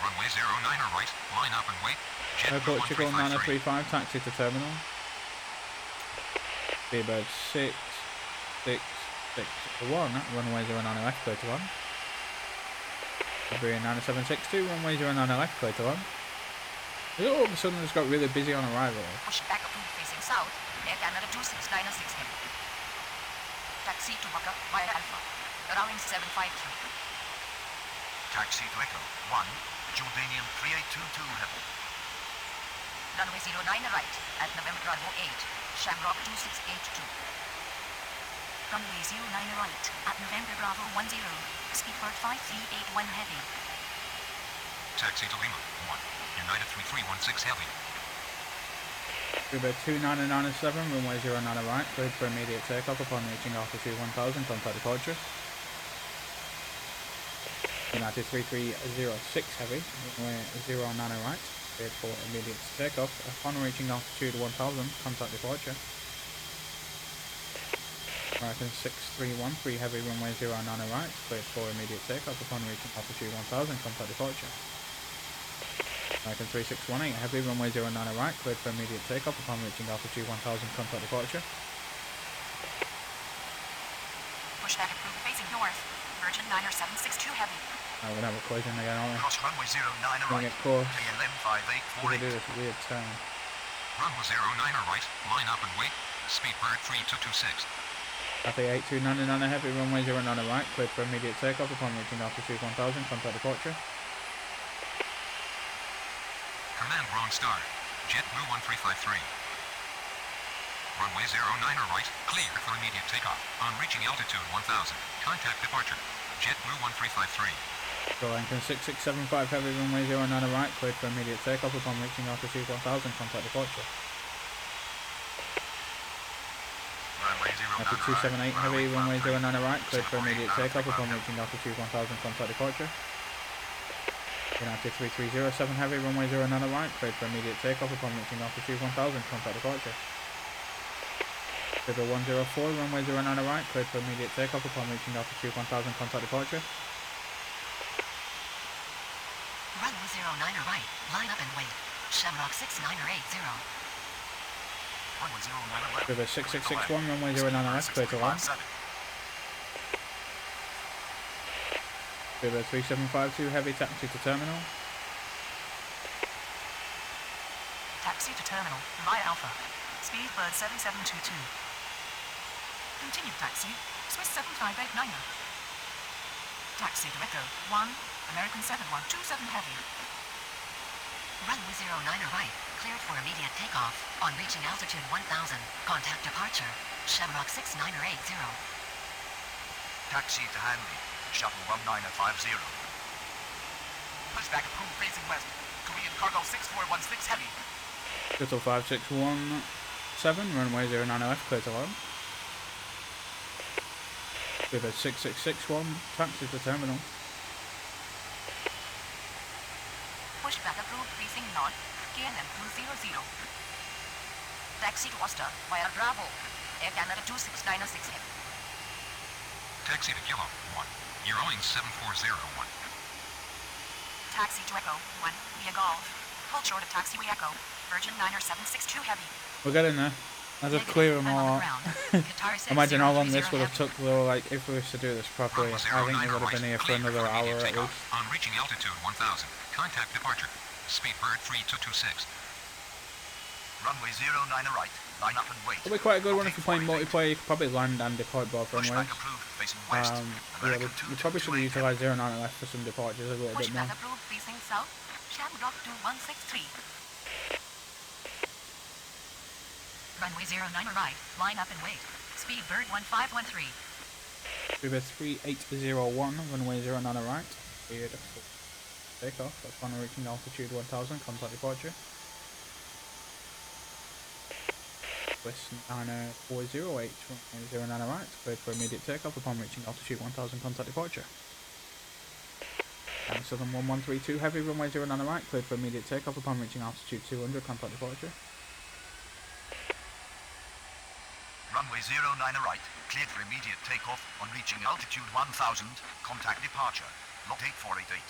Runway 09 right. Line up and wait. Jet Air Portugal 1353. 935, taxi to terminal. Speedbird 6661, runway 09 left, clear to land. Iberia 9762, runway 09 left, clear to land. All of a sudden it's got really busy on arrival. Pushback approved facing south. Air Canada 2696 heavy. Taxi to Baka via Alpha. Allowing 753. Taxi to Echo 1, Jordanian 3822 heavy. Runway 09 right at November Bravo 8. Shamrock 2682. Runway 09 right at November Bravo 10. Speedbird 5381 heavy. Taxi to Lima 1. United 3316 heavy. Speedbird 2997, runway 09 right, cleared for immediate takeoff upon reaching altitude 1000, contact departure. United 3306 heavy, runway 09 right, cleared for immediate takeoff upon reaching altitude 1000, contact departure. American 6313 heavy, runway 09 right, cleared for immediate takeoff upon reaching altitude 1000, contact departure. American 3618 heavy, runway 09 right, cleared for immediate takeoff upon reaching altitude 1000, contact departure. Pushback approved facing north. Virgin 9762 heavy. Now we're gonna have a collision again, aren't we? Cross runway 09 Gonna right, get caught. KLM We're gonna do 5848. this weird turn. Runway 09 right. Line up and wait. Speedbird 3226. Cathay 8299 heavy, runway 09 right, cleared for immediate takeoff upon reaching altitude 1000, contact departure. Command wrong star. JetBlue 1353. Runway 09 right. Clear for immediate takeoff. On reaching altitude 1000. Contact departure. JetBlue 1353. Go Lincoln 6675 heavy, runway 09 right, cleared for immediate takeoff upon reaching altitude 1000, contact departure. United 278 heavy, runway 09 right, cleared for immediate takeoff upon reaching altitude 1000, contact departure. United 3307 heavy, runway 09 right, cleared for immediate takeoff upon reaching altitude 1000, contact departure. River 104, runway 09 right, cleared for immediate takeoff upon reaching altitude 1000, contact departure. Runway 09 right, line up and wait. Shamrock 6980. Runway 09 left. River 6661, runway 09 left, cleared to land. River 3752 heavy, taxi to terminal. Taxi to terminal, via Alpha. Speedbird 7722. Continue taxi, Swiss 7589. Taxi to Echo 1, American 7127 heavy. Runway 09 right, cleared for immediate takeoff. On reaching altitude 1000, contact departure. Shamrock 6980. Taxi to Hanley, shuttle 1950. Pushback approved facing west. Korean cargo 6416 heavy. Shuttle 5617, runway 09 left, clear to land. River 6661, taxi to terminal. Pushback approved facing north. KLM 200. Taxi to Worcester via Bravo. Air Canada 26906 heavy. Taxi to Kilo 1. Eurowing 74001. Taxi to Echo 1, via Golf. Hold short of taxiway Echo. Virgin 9762 heavy. We're getting there. I'll just clear them all out. Imagine how long this would have took though, like if we was to do this properly. I think we would have been here for another hour at least. On reaching altitude 1000, contact departure. Speedbird 3226. Runway 09 right, line up and wait. It'll be quite a good one if you're playing multiplayer. You could probably land and depart both runways. Pushback approved facing west. Yeah, we probably should have utilised 09 left for some departures a little bit more. Pushback approved facing south. Shamrock 2163. Runway 09 right, line up and wait. Speedbird 1513. River 3801, runway 09 right. Cleared for takeoff upon reaching altitude 1000, contact departure. West 9040, runway 09 right, cleared for immediate takeoff upon reaching altitude 1000, contact departure. Southern 1132 heavy, runway 09 right, cleared for immediate takeoff upon reaching altitude 200, contact departure. Runway 09 right, cleared for immediate takeoff on reaching altitude 1000, contact departure. Lot 8488.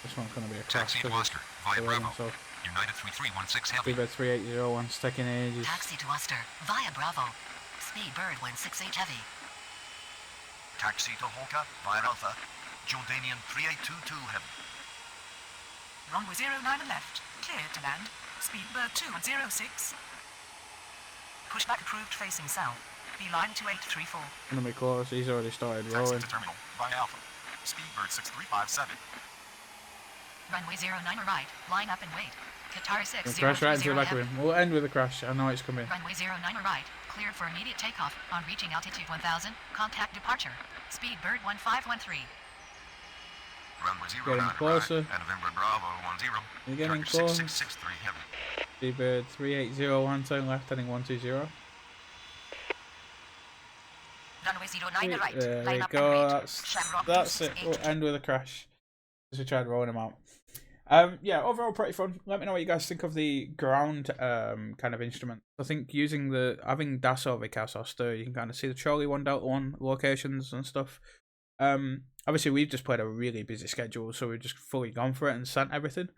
This one's going to be a crash. Taxi to Oscar via Bravo. United 3316 heavy. River 3801's taking ages. Taxi to Worcester via Bravo. Speedbird 168 heavy. Taxi to Hawker via Alpha, Jordanian 3822 heavy. Runway 09 left, clear to land. Speedbird 2106. Pushback approved facing south. Beeline 2834. Gonna be close, he's already started Taxi rolling. to terminal via Alpha. Speedbird 6357. Runway 09 right, line up and wait. Qatar 6 We'll crash right into the back of him. We'll end with a crash, I know it's coming. Runway 09 right, cleared for immediate takeoff. On reaching altitude 1000, contact departure. Speedbird 1513. Runway 09 Getting closer. right, at November Bravo 10. You're getting Charger close. 6663 heavy. Seabird 3801, turn left, heading 120. Runway 09 right, There line we up go, and wait. that's Shamrock it. 268. We'll end with a crash. As we tried rolling them out. Yeah, overall pretty fun. Let me know what you guys think of the ground kind of instrument. I think having Dassault Vikas Oster, you can kind of see the Charlie 1 Delta 1 locations and stuff. Obviously we've just played a really busy schedule, so we've just fully gone for it and sent everything.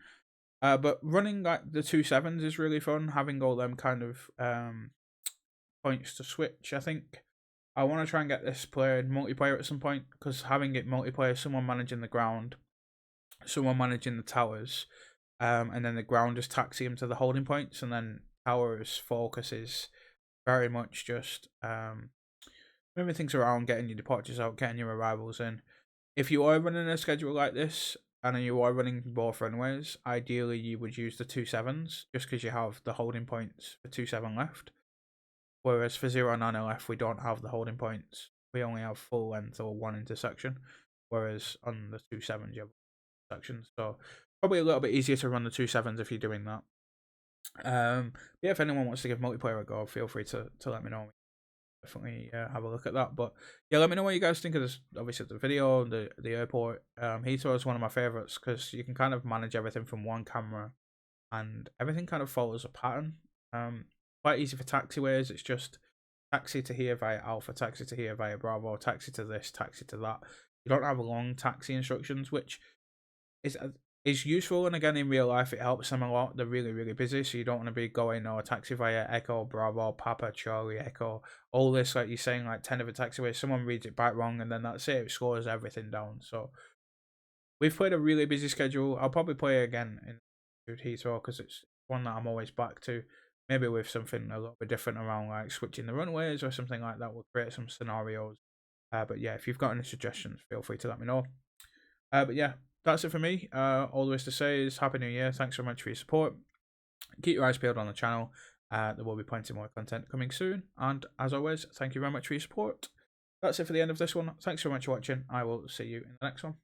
But running like the 2.7s is really fun, having all them kind of points to switch. I think I want to try and get this played multiplayer at some point, because having it multiplayer, someone managing the ground, someone managing the towers, and then the ground just taxi him to the holding points, and then towers focus is very much just moving things around, getting your departures out, getting your arrivals in. If you are running a schedule like this and you are running both runways, ideally you would use the 2.7s just because you have the holding points for 2.7 left. Whereas for 09 left, we don't have the holding points. We only have full length or one intersection. Whereas on the 2.7s, you have sections. So probably a little bit easier to run the 2.7s if you're doing that. Yeah, if anyone wants to give multiplayer a go, feel free to let me know. definitely have a look at that. But yeah, let me know what you guys think of this. Obviously, the video, the airport. Heathrow is one of my favorites because you can kind of manage everything from one camera, and everything kind of follows a pattern. Quite easy for taxiways. It's just taxi to here via Alpha, taxi to here via Bravo, taxi to this, taxi to that. You don't have long taxi instructions, which is useful, and again in real life it helps them a lot. They're really busy, so you don't want to be going taxi via Echo, Bravo, Papa, Charlie, Echo, all this, like you're saying, like 10 of a taxiway, someone reads it back wrong and then that's it slows everything down. So we've played a really busy schedule. I'll probably play again in Heathrow because it's one that I'm always back to, maybe with something a little bit different around, like switching the runways or something like that will create some scenarios. But yeah, if you've got any suggestions, feel free to let me know. But yeah, that's it for me. All there is to say is Happy New Year. Thanks so much for your support. Keep your eyes peeled on the channel. There will be plenty more content coming soon. And as always, thank you very much for your support. That's it for the end of this one. Thanks so much for watching. I will see you in the next one.